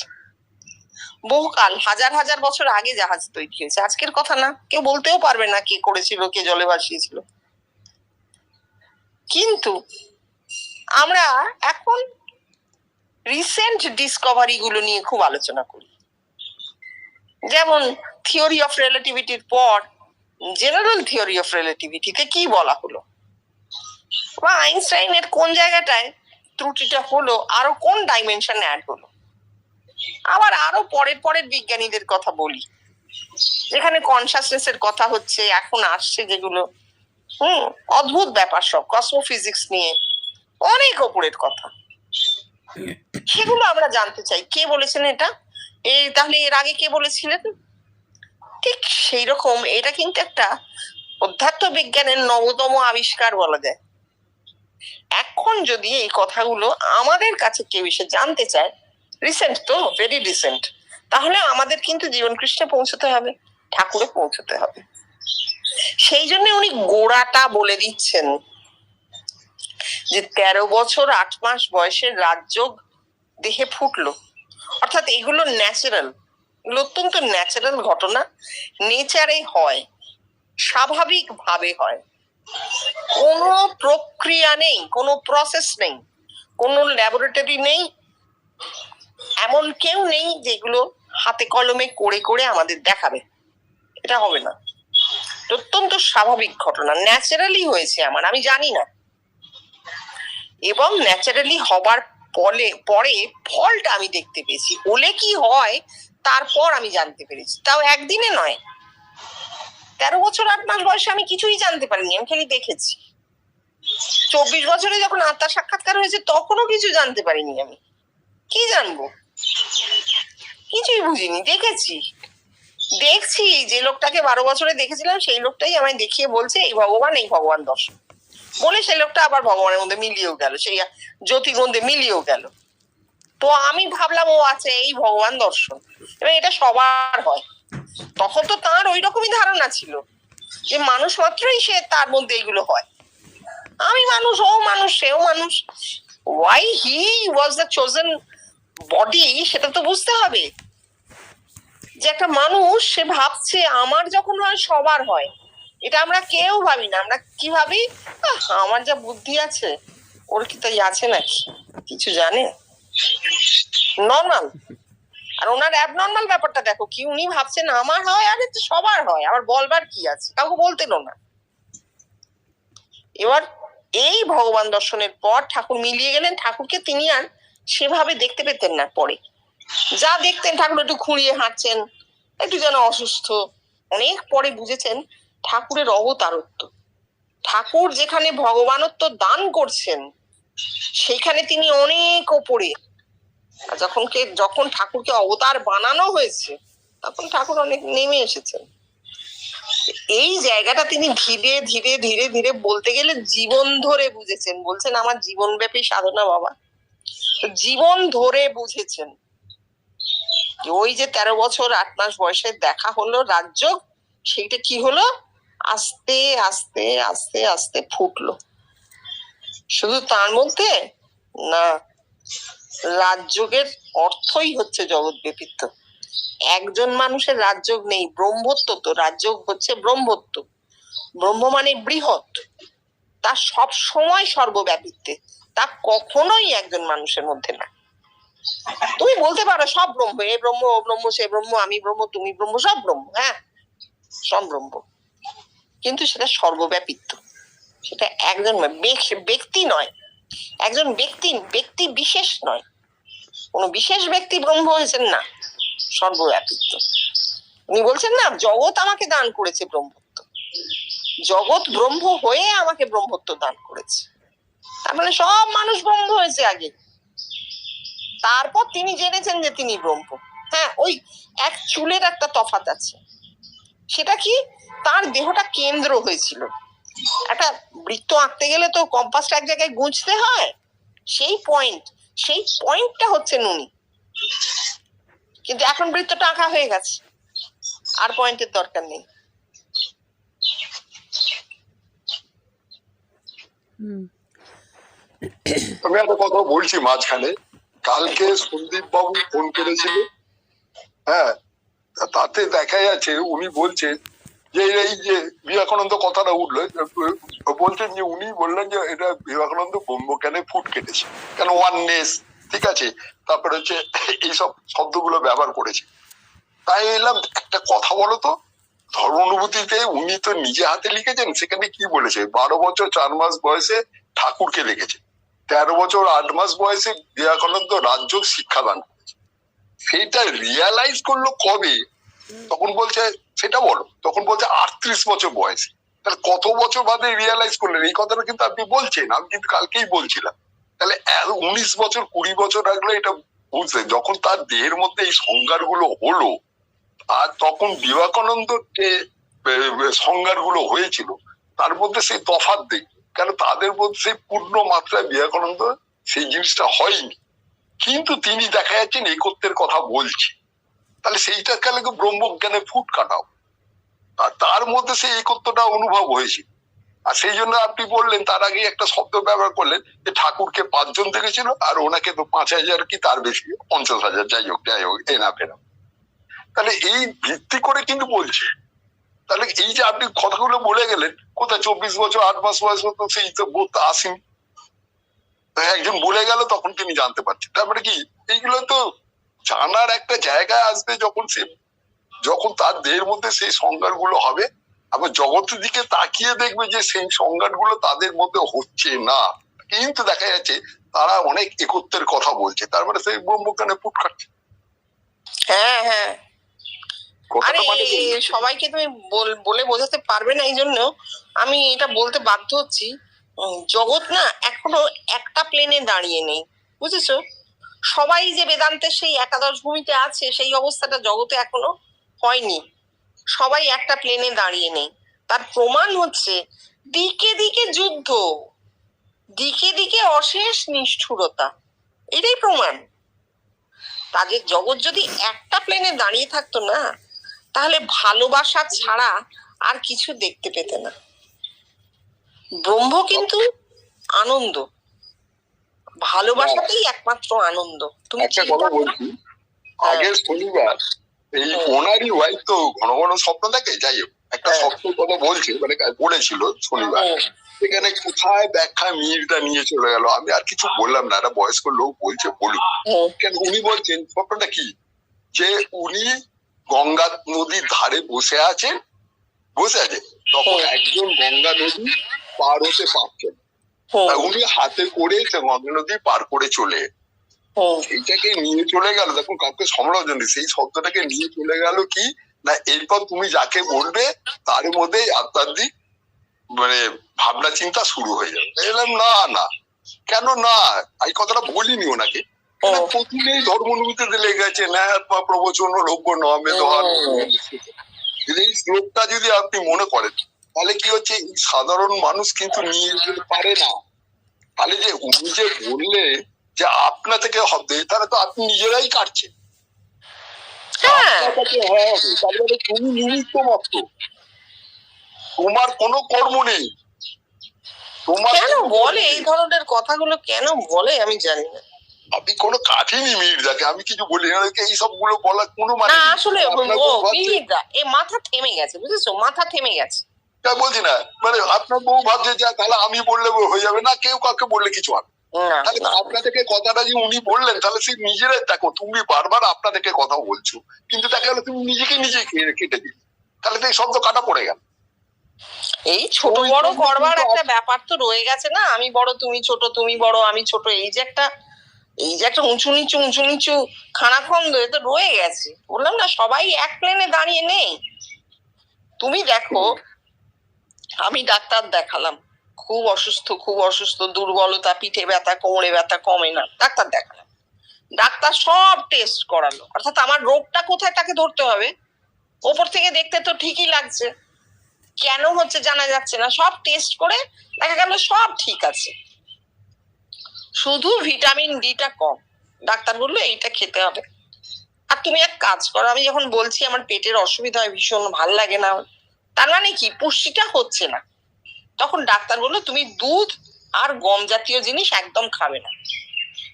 বহুকাল, হাজার হাজার বছর আগে জাহাজ তৈরি হয়েছে, আজকের কথা না। কেউ বলতেও পারবে না কে করেছিল, কে জলে ভাসিয়েছিল। কিন্তু আমরা এখন রিসেন্ট ডিসকভারি গুলো নিয়ে খুব আলোচনা করি। যেমন থিওরি অফ রিলেটিভিটির পর জেনারেল থিওরি অফ রিলেটিভিটিতে কি বলা হলো, বা আইনস্টাইনের কোন জায়গাটায় ত্রুটিটা হলো, আরো কোন ডাইমেনশন অ্যাড হলো। আবার আরো পরের বিজ্ঞানীদের কথা বলি, যেখানে কনসাসনেস এর কথা হচ্ছে, এখন আসছে যেগুলো, অদ্ভুত ব্যাপার সব, কসমোফিজিক্স নিয়ে অনেক ওপরের কথা, সেগুলো আমরা জানতে চাই। কে বলেছেন এটা? তাহলে এর আগে কে বলেছিলেন? ঠিক সেই রকম এটা কিন্তু একটা অধ্যাত্ম বিজ্ঞানের নবতম আবিষ্কার বলা যায়। এখন যদি এই কথাগুলো আমাদের কাছে কেউ এসে জানতে চায়, রিসেন্ট তো, ভেরি রিসেন্ট, তাহলে আমাদের কিন্তু জীবন কৃষ্ণে পৌঁছতে হবে, ঠাকুরে পৌঁছতে হবে। সেই জন্য উনি গোড়াটা বলে দিচ্ছেন যে 13 বছর 8 মাস বয়সের রাজযোগ দেহে ফুটলো, অর্থাৎ এগুলো ন্যাচারাল, এগুলো অত্যন্ত ন্যাচারাল ঘটনা, নেচারে হয়, স্বাভাবিক ভাবে হয়, কোনো প্রক্রিয়া নেই, কোনো প্রসেস নেই, কোনো ল্যাবরেটরি নেই, এমন কেউ নেই যেগুলো হাতে কলমে করে করে আমাদের দেখাবে, এটা হবে না। অত্যন্ত স্বাভাবিক ঘটনা, ন্যাচারালি হয়েছে আমার, আমি জানি না, এবং ন্যাচারালি হবার পরে ফলটা আমি দেখতে পেয়েছি। হলে কি হয় তারপর আমি জানতে পেরেছি, তাও একদিনে নয়। 13 বছর 8 মাস বয়সে আমি কিছুই জানতে পারিনি, আমি খালি দেখেছি। 24 বছরে যখন আত্মার সাক্ষাৎকার হয়েছে, তখনও কিছু জানতে পারিনি। আমি কি জানবো? কিছুই বুঝিনি, দেখছি যে লোকটাকে 12 বছরে দেখেছিলাম, সেই লোকটাই আমায় দেখিয়ে বলছে এই ভগবান দর্শন, বলে সেই লোকটা আবার ভগবানের মধ্যে মিলিয়েও গেল, সেই জ্যোতির মধ্যে মিলিয়েও গেল। তো আমি ভাবলাম ও আছে, এই ভগবান দর্শন, এবং এটা সবার হয়। তখন তো তার ওই রকমই ধারণা ছিল যে মানুষ মাত্রই সে, তার মধ্যে এইগুলো হয়। আমি মানুষ, ও মানুষ, সেও মানুষ। Why he was the chosen body, সেটা তো বুঝতে হবে। যে একটা মানুষ, সে ভাবছে আমার যখন হয় সবার হয়, এটা আমরা কেউ ভাবি না। আমরা কি ভাবি, আমার যা বুদ্ধি আছে, ওর কি তাই আছে নাকি, কিছু জানে, নর্মাল। আর ওনার অ্যাবনর্মাল ব্যাপারটা দেখো কি, উনি ভাবছেন আমার হয়, আরে তো সবার হয়, আবার বলবার কি আছে, কাউকে বলতেনও না। এবার এই ভগবান দর্শনের পর ঠাকুর মিলিয়ে গেলেন। ঠাকুরকে তিনি আর সেভাবে দেখতে পেতেন না। পরে যা দেখতেন, ঠাকুর একটু খুঁড়িয়ে হাঁটছেন, একটু যেন অসুস্থ। অনেক পরে বুঝেছেন ঠাকুরের অবতারত্ব, ঠাকুর যেখানে ভগবানত্ব দান করছেন, সেখানে তিনি অনেক ওপরে। যখন ঠাকুরকে অবতার বানানো হয়েছে, তখন ঠাকুর অনেক নেমে এসেছেন। এই জায়গাটা তিনি ধীরে ধীরে ধীরে ধীরে, বলতে গেলে জীবন ধরে বুঝেছেন। বলছেন আমার জীবনব্যাপী সাধনা বাবা, জীবন ধরে বুঝেছেন। ওই যে 13 বছর 8 মাস বয়সে দেখা হলো রাজযোগ, সেইটা কি হলো, আস্তে আস্তে আস্তে আস্তে ফুটলো। শুধু তার মধ্যে না, রাজযোগের অর্থই হচ্ছে জগৎ ব্যাপিত্ব। একজন মানুষের রাজযোগ নেই, ব্রহ্মত্ব। তো রাজযোগ হচ্ছে ব্রহ্মত্ব। ব্রহ্ম মানে বৃহৎ, তা সব সময় সর্বব্যাপিত্বে, তা কখনোই একজন মানুষের মধ্যে না। তুমি বলতে পারো সব ব্রহ্ম, এ ব্রহ্ম, ও ব্রহ্ম, সে ব্রহ্ম, আমি ব্রহ্ম, তুমি ব্রহ্ম, সব ব্রহ্ম, হ্যাঁ সব ব্রহ্ম, কিন্তু সেটা সর্বব্যাপিত্ব। সেটা একজন ব্যক্তি নয়, একজন ব্যক্তি বিশেষ নয়, কোন বিশেষ ব্যক্তি ব্রহ্ম হয়েছেন না, সর্বব্যাপিত্ব। উনি বলছেন না, জগৎ আমাকে দান করেছে ব্রহ্মত্ব, জগৎ ব্রহ্ম হয়ে আমাকে ব্রহ্মত্ব দান করেছে। তার মানে সব মানুষ ব্রহ্ম হয়েছে আগে, তারপর তিনি জেনেছেন যে তিনি ব্রহ্ম। হ্যাঁ, ওই এক চুলের একটা তফাৎ আছে, সেটা কি, তার দেহটা কেন্দ্র হয়েছিল। একটা বৃত্ত আঁকতে গেলে তো কম্পাসটা এক জায়গায় গুঁজতে হয়, সেই পয়েন্টটা হচ্ছে নুনি। কিন্তু এখন বৃত্তটা আঁকা হয়ে গেছে, আর পয়েন্টের দরকার নেই। আমি একটা কথা বলছি মাঝখানে, কালকে সন্দীপ বাবু ফোন করেছিল, হ্যাঁ, তাতে দেখা যাচ্ছে উনি বলছেন যে এই যে বিবেকানন্দ কথাটা উঠলো, বলছেন যে উনি বললেন যে এটা বিবেকানন্দ ব্রহ্মজ্ঞানে ফুট কেটেছে, কেন ওয়াননেস, ঠিক আছে, তারপরে হচ্ছে এইসব শব্দগুলো ব্যবহার করেছে। তাই এলাম, একটা কথা বলো তো, ধর্মানুভূতিতে উনি তো নিজে হাতে লিখেছেন, সেখানে কি বলেছে, 12 বছর 4 মাস বয়সে ঠাকুরকে লিখেছে, 13 বছর 8 মাস বয়সে বিবেকানন্দ রাজযোগ শিক্ষাদান করেছে। সেইটা রিয়ালাইজ করলো কবে, তখন বলছে সেটা বলো, তখন বলছে 38 বছর বয়সে। তাহলে কত বছর বাদে রিয়ালাইজ করলেন? এই কথাটা কিন্তু আপনি বলছেন, আমি কিন্তু কালকেই বলছিলাম। তাহলে 19 বছর 20 বছর আগলে এটা বুঝলে, যখন তার দেহের মধ্যে এই সংজ্ঞাগুলো হলো, আর তখন বিবেকানন্দকে সংজ্ঞাগুলো হয়েছিল, তার মধ্যে সেই তফাৎ দেখবে, কেন তাদের মধ্যে সেই পূর্ণ মাত্রায় বিবেকানন্দ সেই জিনিসটা হয়নি, কিন্তু তিনি দেখা যাচ্ছেন একত্বের কথা বলছে। তাহলে সেইটা কালে ব্রহ্মজ্ঞানে ফুট কাটাও, আর তার মধ্যে সেই একত্বটা অনুভব হয়েছিল। আর সেই জন্য আপনি বললেন, তার আগে একটা শব্দ ব্যবহার করলেন যে ঠাকুরকে 5 জন দেখেছিল, আর ওনাকে তো 5,000 কি তার বেশি, 50,000, যাই হোক এনা ফেরা। তাহলে এই ভিত্তি করে কিন্তু বলছে। তাহলে এই যে আপনি কথাগুলো বলে গেলেন, কোথায় 24 বছর 8 মাস বয়স হতো, সেই তো বোধ আসেনি, একজন বলে গেল তখন তিনি জানতে পারছেন। তারপরে কি, এইগুলো তো জানার একটা জায়গায় আসবে যখন তার দেহের মধ্যে সেই সংজ্ঞাগুলো হবে, আবার জগতের দিকে তাকিয়ে দেখবে যে সেই সংজ্ঞাগুলো তাদের মধ্যে হচ্ছে না, কিন্তু দেখা যাচ্ছে তারা অনেক একত্বের কথা বলছে, তার মানে সেই ব্রহ্মজ্ঞানে ফুট কাটছে। হ্যাঁ হ্যাঁ, আরে সবাইকে তুমি বলে বোঝাতে পারবে না, এই জন্য আমি এটা বলতে বাধ্য হচ্ছি। জগৎ না এখনো একটা প্লেনে দাঁড়িয়ে নেই, বুঝেছো? সবাই যে বেদান্তের সেই একাদশ ভূমিতে আছে, সেই অবস্থাটা জগতে এখনো হয়নি। সবাই একটা প্লেনে দাঁড়িয়ে নেই, তার প্রমাণ হচ্ছে দিকে দিকে যুদ্ধ, দিকে দিকে অশেষ নিষ্ঠুরতা, এটাই প্রমাণ। তাদের জগৎ যদি একটা প্লেনে দাঁড়িয়ে থাকতো না, তাহলে ভালোবাসা ছাড়া আর কিছু দেখতে পেতে না। ব্রহ্ম কিন্তু আনন্দ, ভালোবাসাতেই একমাত্র আনন্দ। তুমি একটা কথা বলছি, আগের শনিবার এই ওনারই ওয়াইফ তো ঘন ঘন স্বপ্ন দেখে, যাই হোক একটা স্বপ্নের কথা বলছে, মানে বলেছিল শনিবার, সেখানে কোথায় ব্যাখ্যা মিলটা নিয়ে চলে গেল, আমি আর কিছু বললাম না, একটা বয়স্ক লোক বলছে বলুক। কেন উনি বলছেন স্বপ্নটা কি, যে উনি গঙ্গা নদীর ধারে বসে আছে, তখন একজন গঙ্গা নদী পার হতে পারছেন, উনি হাতে করে গঙ্গা নদী পার করে চলে, সেইটাকে নিয়ে চলে গেল, দেখুন কাউকে সমালোচনা, সেই শব্দটাকে নিয়ে চলে গেল কি না, এরপর তুমি যাকে বলবে তার মধ্যে আধ্যাত্মিক মানে ভাবনা চিন্তা শুরু হয়ে যাবে। এলাম না না, কেন না, এই কথাটা বলিনি ওনাকে, প্রথমেই ধর্মানুভূতিতে লেগেছে ন্যায়াত্মা প্রবচন লভ্য নমে দোহার। এই শ্লোকটা যদি আপনি মনে করেন, তাহলে কি হচ্ছে, সাধারণ মানুষ কিন্তু নিয়ে যেতে পারে না। তাহলে যে উনি যে বললে যে আপনা থেকে হবে, তাহলে তো আপনি নিজেরাই কাটছেন, তুমি নিমিত্ত মাত্র, তোমার কোনো কর্ম নেই। তোমার কেন বলে এই ধরনের কথাগুলো, কেন বলে আমি জানি না। আপনি কোনো কাঠিনি মির্জাকে, আমি কিছু বলি না, এই সবগুলো বলার কোনো মানে না, আসলে এই মাথা থেমে গেছে, বুঝেছো, মাথা থেমে গেছে। বলছি না, মানে আপনার বউ ভাবছে যা, তাহলে আমি বললে হয়ে যাবে না, কেউ কাউকে বললে কিছু হবে। তাহলে আপনাদেরকে কথাটা যে উনি বললেন, তাহলে সে নিজেরাই, দেখো তুমি বারবার আপনাদেরকে কথা বলছো, কিন্তু দেখা গেলো তুমি নিজেকে নিজে কেটে দিলে, তাহলে তো এই শব্দ কাটা পড়ে গেল। এই ছোট ওই বড় জন্য করবার কিন্তু একটা ব্যাপার তো রয়ে গেছে না, আমি বড় তুমি ছোট, তুমি বড় আমি ছোট, এই যে একটা উঁচু নিচু খানাখন্দ এ তো রয়ে গেছে। বললাম না, সবাই এক প্লেনে দাঁড়িয়ে নেই। তুমি দেখো, আমি ডাক্তার দেখালাম, খুব অসুস্থ, দুর্বলতা, পিঠে ব্যথা, কোমরে ব্যথা, কমে না, ডাক্তার দেখালাম। ডাক্তার সব টেস্ট করালো, অর্থাৎ আমার রোগটা কোথায় তাকে ধরতে হবে। ওপর থেকে দেখতে তো ঠিকই লাগছে, কেন হচ্ছে জানা যাচ্ছে না। সব টেস্ট করে দেখা গেল সব ঠিক আছে, শুধু ভিটামিন ডিটা কম। ডাক্তার বললো এইটা খেতে হবে। আর তুমি এক কাজ করো, আমি যখন বলছি আমার পেটের অসুবিধা হয়, ভীষণ ভাল লাগে না, তার মানে কি পুষ্টিটা হচ্ছে না, তখন ডাক্তার বললো তুমি দুধ আর গম জাতীয় জিনিস একদম খাবে না।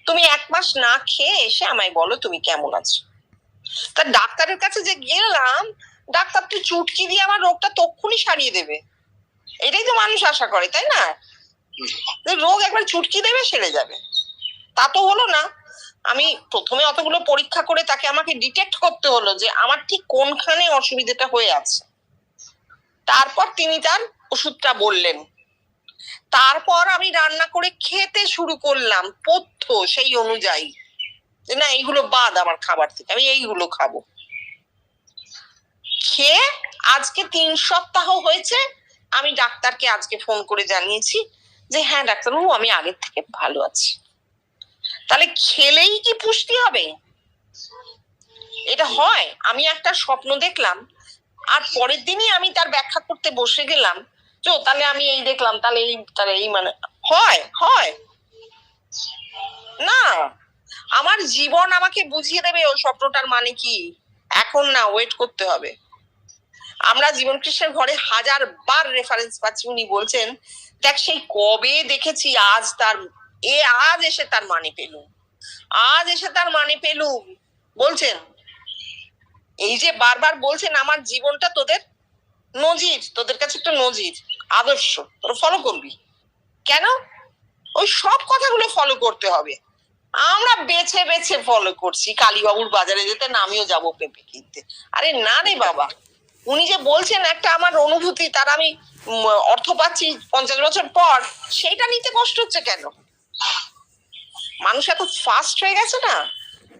তুমি 1 মাস না খেয়ে এসে আমায় বলো তুমি কেমন আছো। তা ডাক্তারের কাছে যে গেলাম, ডাক্তার তো চুটকি দিয়ে আমার রোগটা তক্ষুনি সারিয়ে দেবে, এটাই তো মানুষ আশা করে, তাই না? রোগ একবার চুটকি দেবে, সেরে যাবে। তা তো হলো না। আমি প্রথমে অতগুলো পরীক্ষা করে তাকে আমাকে ডিটেক্ট করতে হলো যে আমার ঠিক কোনখানে অসুবিধাটা হয়ে আছে। তারপর তিনি তার ওষুধটা বললেন। তারপর আমি রান্না করে খেতে শুরু করলাম পথ্য সেই অনুযায়ী, যে না এইগুলো বাদ আমার খাবার থেকে, আমি এইগুলো খাবো। খেয়ে আজকে 3 সপ্তাহ হয়েছে। আমি ডাক্তারকে আজকে ফোন করে জানিয়েছি যে হ্যাঁ ডাক্তারবাবু, আমি আগের থেকে ভালো আছি। তাহলে খেলেই কি পুষ্টি হবে? এটা হয়? আমি একটা স্বপ্ন দেখলাম, আর পরের দিনই আমি তার ব্যাখ্যা করতে বসে গেলাম, তাহলে আমি এই দেখলাম, তাহলে এই মানে হয় না। আমার জীবন আমাকে বুঝিয়ে দেবে ওই স্বপ্নটার মানে কি। এখন না, ওয়েট করতে হবে। আমরা জীবন কৃষ্ণের ঘরে 1000 বার রেফারেন্স পাচ্ছি, উনি বলছেন দেখ সেই কবে দেখেছি, আজ এসে তার মানে পেলুম, বলছেন। এই যে বারবার বলছেন আমার জীবনটা তোদের কাছে একটা নজির, আদর্শ, তোরা ফলো করবি। কেন? ওই সব কথাগুলো ফলো করতে হবে। আমরা বেছে বেছে ফলো করছি। কালীবাবুর বাজারে যেতে আমিও যাবো পেঁপে কিনতে। আরে না রে বাবা, উনি যে বলছেন একটা আমার অনুভূতি, তার আমি অর্থ পাচ্ছি 50 বছর পর, সেটা নিতে কষ্ট হচ্ছে কেন? মানুষ এত ফাস্ট হয়ে গেছে না,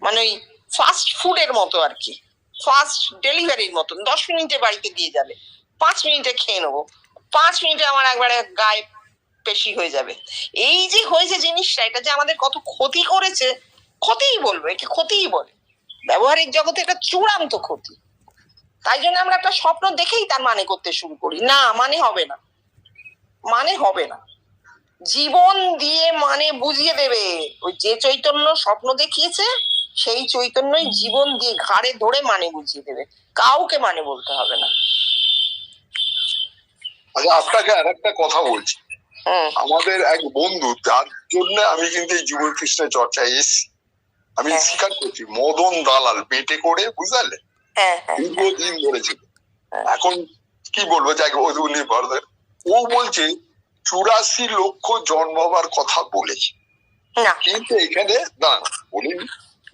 মানে ওই ফাস্ট ফুডের মতো আর কি, ফাস্ট ডেলিভারির মতন। 10 মিনিটে বাড়িতে দিয়ে যাবে, 5 মিনিটে খেয়ে নেবো, 5 মিনিটে আমার একবারে গায়ে পেশি হয়ে যাবে। এই যে হয়েছে জিনিসটা, এটা যে আমাদের কত ক্ষতি করেছে, ক্ষতিই বলবো, একে ক্ষতিই বলে। ব্যবহারিক জগতে এটা চূড়ান্ত ক্ষতি। তাই জন্য আমরা একটা স্বপ্ন দেখেই তার মানে করতে শুরু করি। না, মানে হবে না। জীবন দিয়ে মানে বুঝিয়ে দেবে। ওই যে চৈতন্য স্বপ্ন দেখিয়েছে, সেই চৈতন্যই জীবন দিয়ে ঘাড়ে ধরে মানে বুঝিয়ে দেবে, কাউকে মানে বলতে হবে না। আচ্ছা, আপনাকে আর একটা কথা বলছি। আমাদের এক বন্ধু, যার জন্য আমি কিন্তু এই জীবন কৃষ্ণের চর্চায় এসেছি, আমি স্বীকার করছি, মদন দালাল পেটে করে, বুঝলে, দীর্ঘদিন ধরেছিল। এখন কি বলবো, যাকে উনি ও বলছে 84 লক্ষ জন্মাবার কথা বলেছে, কিন্তু এখানে বলিনি।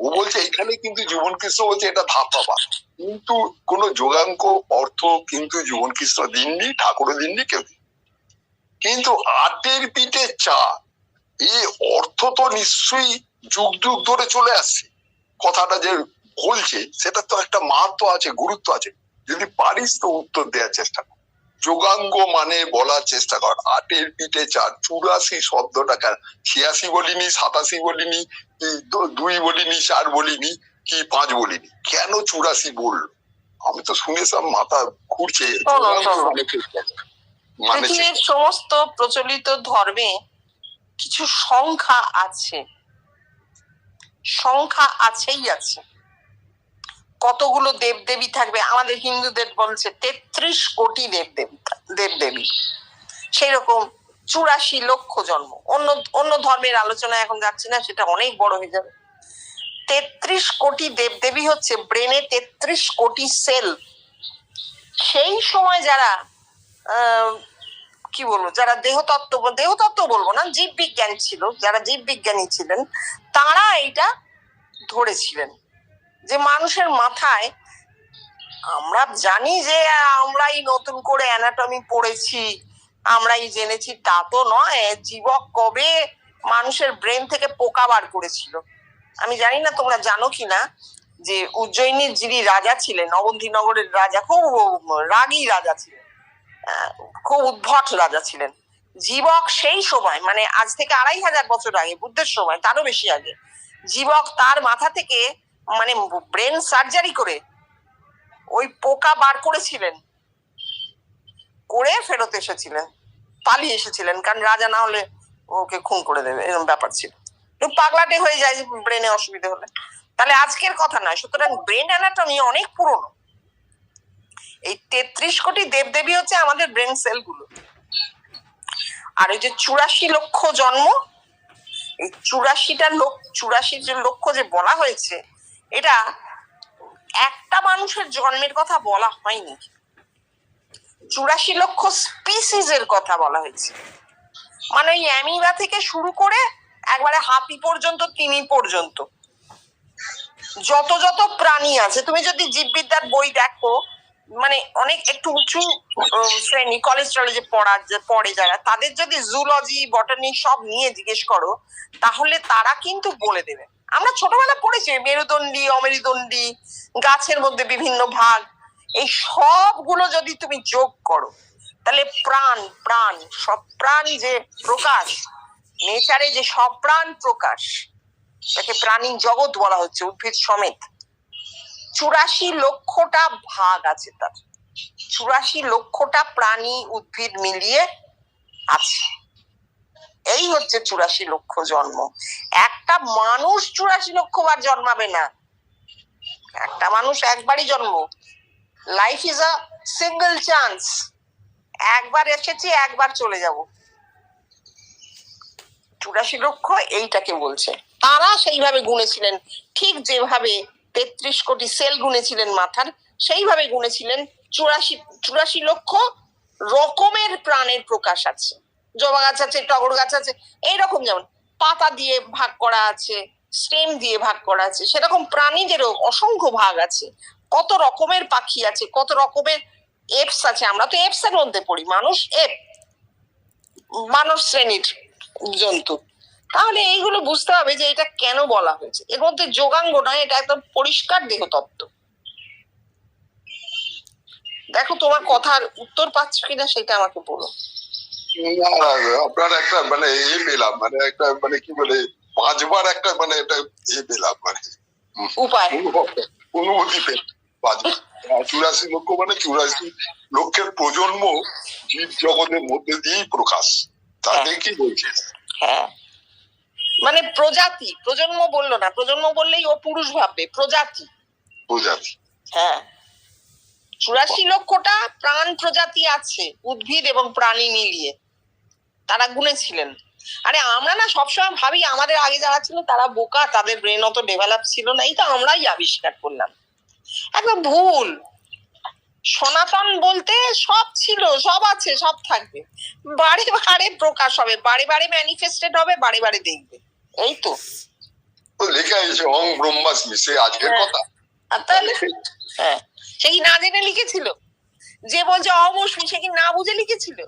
ও বলছে এখানে কিন্তু জীবন কৃষ্ণ বলছে এটা ধাপ্পা, কিন্তু কোন যোগাঙ্ক অর্থ কিন্তু জীবন কৃষ্ণ দিননি, ঠাকুরও দিননি, কেউ। কিন্তু আটের পিঠে চা, এই অর্থ তো নিশ্চয়ই যুগ যুগ ধরে চলে আসছে। কথাটা যে বলছে সেটা তো একটা মাহাত্ম আছে, গুরুত্ব আছে। যদি পারিস তো উত্তর দেওয়ার চেষ্টা কর, যোগাঙ্গ মানে বলার চেষ্টা কর। আটের পিঠে চা, 84 শব্দটা 86 বলিনি, 87 বলিনি, কি 2 বলিনি, 4 বলিনি, কি 5 বলিনি, কেন 84 বললো? আমি তো শুনে সব মাথা ঘুরছে। পৃথিবীর সমস্ত প্রচলিত ধর্মে কিছু সংখ্যা আছেই আছে। কতগুলো দেবদেবী থাকবে? আমাদের হিন্দুদের বলছে 33 কোটি দেবদেবী। সেই রকম 84 লক্ষ জন্ম। অন্য ধর্মের আলোচনা এখন যাচ্ছে না, সেটা অনেক বড় হয়ে যাবে। 33 কোটি দেবদেবী হচ্ছে ব্রেনে 33 কোটি সেল। সেই সময় যারা কি বলবো, যারা দেহতত্ত্ব বলবো না, জীববিজ্ঞান ছিল, যারা জীববিজ্ঞানী ছিলেন, তারা এইটা ধরেছিলেন যে মানুষের মাথায় আমরা জানি যে আমরাই নতুন করে অ্যানাটমি পড়েছি, আমরাই জেনেছি তা তো নয়। জীবক কবে মানুষের ব্রেন থেকে পোকা বার করেছিল? আমি জানি না তোমরা জানো কিনা যে উজ্জয়িনীর যিনি রাজা ছিলেন, অবন্তীনগরের রাজা, খুব রাগী রাজা ছিলেন, খুব উদ্ভট রাজা ছিলেন। জীবক সেই সময়, মানে আজ থেকে 2500 বছর আগে, বুদ্ধের সময়, তারও বেশি আগে, জীবক তার মাথা থেকে মানে ব্রেন সার্জারি করে ওই পোকা বার করেছিলেন, করে ফেরত এসেছিলেন, পালিয়ে এসেছিলেন, কারণ রাজা না হলে ওকে খুন করে দেবে, এরকম ব্যাপার ছিল। একটু পাগলাটে হয়ে যায় ব্রেনে অসুবিধা হলে। তাহলে আজকের কথা নয়। সুতরাং ব্রেন অ্যানাটমি অনেক পুরনো। এই 33 কোটি দেবদেবী হচ্ছে আমাদের ব্রেন সেল গুলো। আর ওই যে 84 লক্ষ জন্ম, এই 84 লক্ষ যে বলা হয়েছে, এটা একটা মানুষের জন্মের কথা বলা হয়নি, 84 লক্ষ স্পিসিস এর কথা বলা হয়েছে। মানে ওই অ্যামিবা থেকে শুরু করে একবারে হাতি পর্যন্ত, তিমি পর্যন্ত যত যত প্রাণী আছে। তুমি যদি জীববিদ্যার বই দেখো, মানে অনেক একটু উঁচু শ্রেণী, কলেজ টলেজে পড়ে যারা, তাদের যদি জুলজি, বটানি সব নিয়ে জিজ্ঞেস করো, তাহলে তারা কিন্তু বলে দেবে। আমরা ছোটবেলা পড়েছি মেরুদণ্ডী, অমেরুদণ্ডী, গাছের মধ্যে বিভিন্ন ভাগ, এই সবগুলো যদি তুমি যোগ করো, তাহলে প্রাণ সব প্রাণ যে প্রকাশ, নেচারে যে সব প্রাণ প্রকাশ, তাকে প্রাণী জগৎ বলা হচ্ছে, উদ্ভিদ সমেত। 84 লক্ষটা ভাগ আছে তার, 84 লক্ষটা প্রাণী উদ্ভিদ মিলিয়ে আছে। এই হচ্ছে 84 লক্ষ জন্ম। একটা মানুষ 84 লক্ষ বার জন্মাবে না, একটা মানুষ একবারই জন্ম। Life is a single chance. একবার এসেছি, একবার চলে যাব। 84 লক্ষ এইটাকে বলছে। তারা সেইভাবে গুনেছিলেন, ঠিক যেভাবে 33 কোটি সেল গুনেছিলেন মাথার, সেইভাবে গুনেছিলেন 84 লক্ষ রকমের প্রাণের প্রকাশ আছে। জবা গাছ আছে, টগর গাছ আছে, এইরকম যেমন পাতা দিয়ে ভাগ করা আছে, স্টেম দিয়ে ভাগ করা আছে, সেরকম প্রাণীদেরও অসংখ্য ভাগ আছে। কত রকমের পাখি আছে, কত রকমের এপস আছে। আমরা তো এপস এর মধ্যে পড়ি, মানুষ এপ, মানব শ্রেণীর জন্তু। তাহলে এইগুলো বুঝতে হবে যে এটা কেন বলা হয়েছে। এর মধ্যে যোগাঙ্গ নয়, এটা একদম পরিষ্কার দেহতত্ত্ব। দেখো তোমার কথার উত্তর পাচ্ছ কিনা সেটা আমাকে বলো। আপনার একটা মানে পেলাম, মানে একটা মানে কি বলে 5 বার একটা মানে একটা পেলাম, মানে উপায়, অনুভূতি পেলাম। 84 লক্ষ মানে 84 লক্ষের প্রজন্ম জীব জগতের মধ্যে দিয়েই প্রকাশ। তাদের কি বলছে? হ্যাঁ, মানে প্রজাতি, প্রজন্ম বললো না, প্রজন্ম বললেই ও পুরুষ ভাববে, প্রজাতি। হ্যাঁ, 84 লক্ষটা প্রাণ প্রজাতি আছে, উদ্ভিদ এবং প্রাণী মিলিয়ে, তারা গুনেছিলেন। আরে আমরা না সবসময় ভাবি আমাদের আগে যারা ছিল তারা বোকা, তাদের ব্রেন অত ডেভেলপ ছিল না, এই তো আমরাই আবিষ্কার করলাম। একদম ভুল। সনাতন বলতে সব ছিল, সব আছে, সব থাকবে, বারে বারে প্রকাশ হবে, বারে বারে ম্যানিফেস্টেড হবে, বারে বারে দেখবে। এই তো লেখা আছে অং ব্রহ্মাস্মি, সে আজকের কথা। আর তাহলে হ্যাঁ, সে কি না জেনে লিখেছিল? যে বলছে অমুসমি, সে কি না বুঝে লিখেছিল?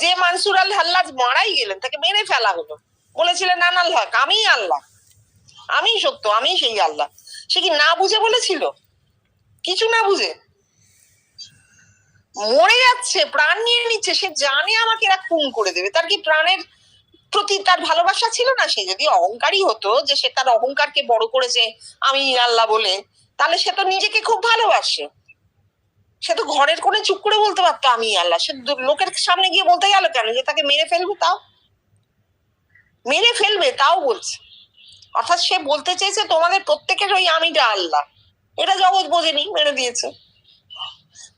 যে মানসুর আল হাল্লাজ মারাই গেলেন, তাকে মেরে ফেলা হলো, বলেছিলেন নানাল হক, আমি আল্লাহ, আমি সত্য, আমি সেই আল্লাহ, সে কি না বুঝে বলেছিল? কিছু না বুঝে মরে যাচ্ছে, প্রাণ নিয়ে নিচ্ছে, সে জানে আমাকে এরা খুন করে দেবে। তার কি প্রাণের প্রতি তার ভালোবাসা ছিল না? সে যদি অহংকারী হতো, যে সে তার অহংকারকে বড় করেছে আমি আল্লাহ বলে, তাহলে সে তো নিজেকে খুব ভালোবাসে, সে তো ঘরের কোণে চুপ করে বলতে পারতো আমি আল্লাহ। সে লোকের সামনে গিয়ে বলতে গেল কেন যে তাকে মেরে ফেলবে? তাও মেরে ফেলবে, তাও বলছে। অর্থাৎ সে বলতে চেয়েছে তোমাদের প্রত্যেকের ওই আমিটা আল্লাহ, এটা জগৎ বোঝেনি, মেরে দিয়েছে।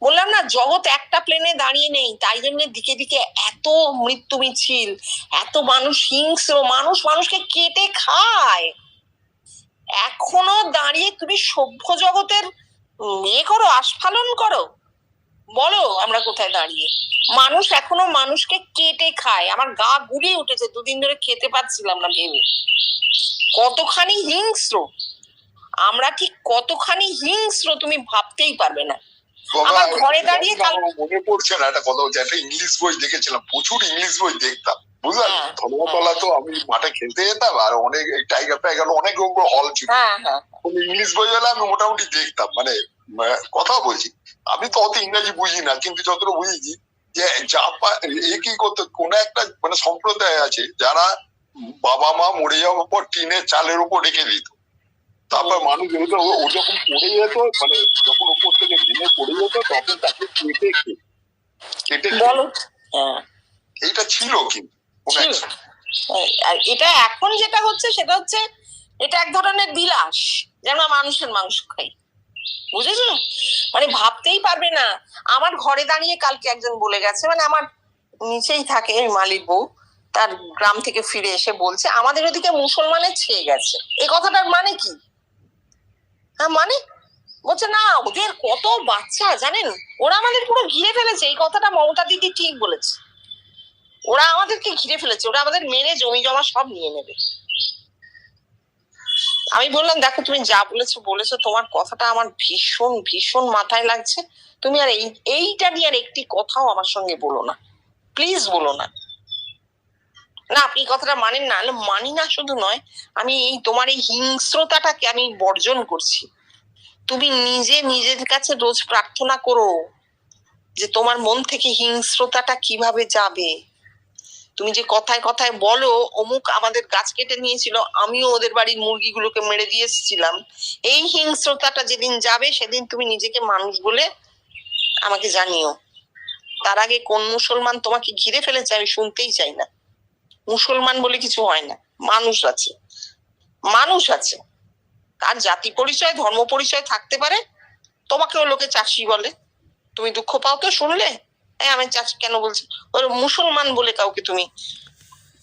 বললাম না, জগৎ একটা প্লেনে দাঁড়িয়ে নেই, তাই জন্য দিকে দিকে এত মৃত্যু মিছিল, এত মানুষ হিংস্র, মানুষ মানুষকে কেটে খায়। এখনো দাঁড়িয়ে তুমি সভ্য জগতের করো, আস্ফালন করো, বলো আমরা কোথায় দাঁড়িয়ে? মানুষ এখনো মানুষকে কেটে খায়। আমার গা গুলিয়ে উঠেছে, 2 দিন ধরে খেতে পাচ্ছিলাম না ভেবে, কতখানি হিংস্র। আমরা ঠিক কতখানি হিংস্র তুমি ভাবতেই পারবে না। বাবা, আমার ঘরে দাঁড়িয়ে কাল আমার মনে পড়ছে না একটা কথা হচ্ছে, একটা ইংলিশ বই দেখেছিলাম, প্রচুর ইংলিশ বই দেখতাম বুঝলেন। হ্যাঁ, ধর্মতলা তো আমি মাঠে খেলতে যেতাম, আর অনেক টাইগার টাইগার অনেক রকম হল ছিল, হ্যাঁ হ্যাঁ ইংলিশ বই হলে আমি মোটামুটি দেখতাম, মানে কথা বলছি, আমি তো অত ইংরেজি বুঝি না, কিন্তু যতটা বুঝেছি যে জাপান এ কি করতো, কোন একটা মানে সম্প্রদায় আছে যারা বাবা মা মরে যাওয়ার পর টিনের চালের উপর রেখে দিত, তারপর মানুষ ও যখন পড়ে যেত, মানে যখন উপর থেকে ভেঙে পড়ে যেত তখন তাকে কেটে কেটে বলো। হ্যাঁ এইটা ছিল কিন্তু কোন ছিল। এক- আর এটা এখন যেটা হচ্ছে সেটা হচ্ছে এটা এক ধরনের বিলাস, যেন মানুষের মাংস খাই, বুঝেছো? মানে ভাবতেই পারবে না। আমার ঘরে দাঁড়িয়ে কালকে একজন বলে গেছে, মানে আমার নিচেই থাকে মালিক বউ, তার গ্রাম থেকে ফিরে এসে বলছে আমাদের ওদিকে মুসলমানের ছেয়ে গেছে। এই কথাটার মানে কি? হ্যাঁ মানে বলছে না ওদের কত বাচ্চা জানেন, ওরা আমাদের পুরো ঘিরে ফেলেছে। এই কথাটা মমতা দিদি ঠিক বলেছে, ওরা আমাদেরকে ঘিরে ফেলেছে, ওরা আমাদের মেরে জমি জমা সব নিয়ে নেবে। আমি বললাম দেখো তুমি যা বলেছো তোমার কথাটা আমার ভীষণ ভীষণ মাথায় লাগছে, তুমি আর এইটা নিয়ে আর একটি কথাও আমার সঙ্গে বলো না, প্লিজ বলো না। না আপনি কথাটা মানেন না, মানি না শুধু নয়, আমি এই তোমার এই হিংস্রতাটাকে আমি বর্জন করছি। তুমি নিজে নিজের কাছে রোজ প্রার্থনা করো যে তোমার মন থেকে হিংস্রতাটা কিভাবে যাবে। তুমি যে কথায় কথায় বলো অমুক আমাদের গাছ কেটে নিয়েছিল, আমিও ওদের বাড়ির মুরগিগুলোকে মেরে দিয়ে এসেছিলাম, এই হিংস্রতাটা যেদিন যাবে সেদিন তুমি নিজেকে মানুষ বলে আমাকে জানিও। তার আগে কোন মুসলমান তোমাকে ঘিরে ফেলেছে আমি শুনতেই চাই না। মুসলমান বলে কিছু হয় না, মানুষ আছে, মানুষ আছে, তার জাতি পরিচয় ধর্ম পরিচয় থাকতে পারে। তোমাকেও লোকে চাষি বলে, তুমি দুঃখ পাও তো শুনলে, আমি চাষি কেন বলছি, ওর মুসলমান বলে কাউকে তুমি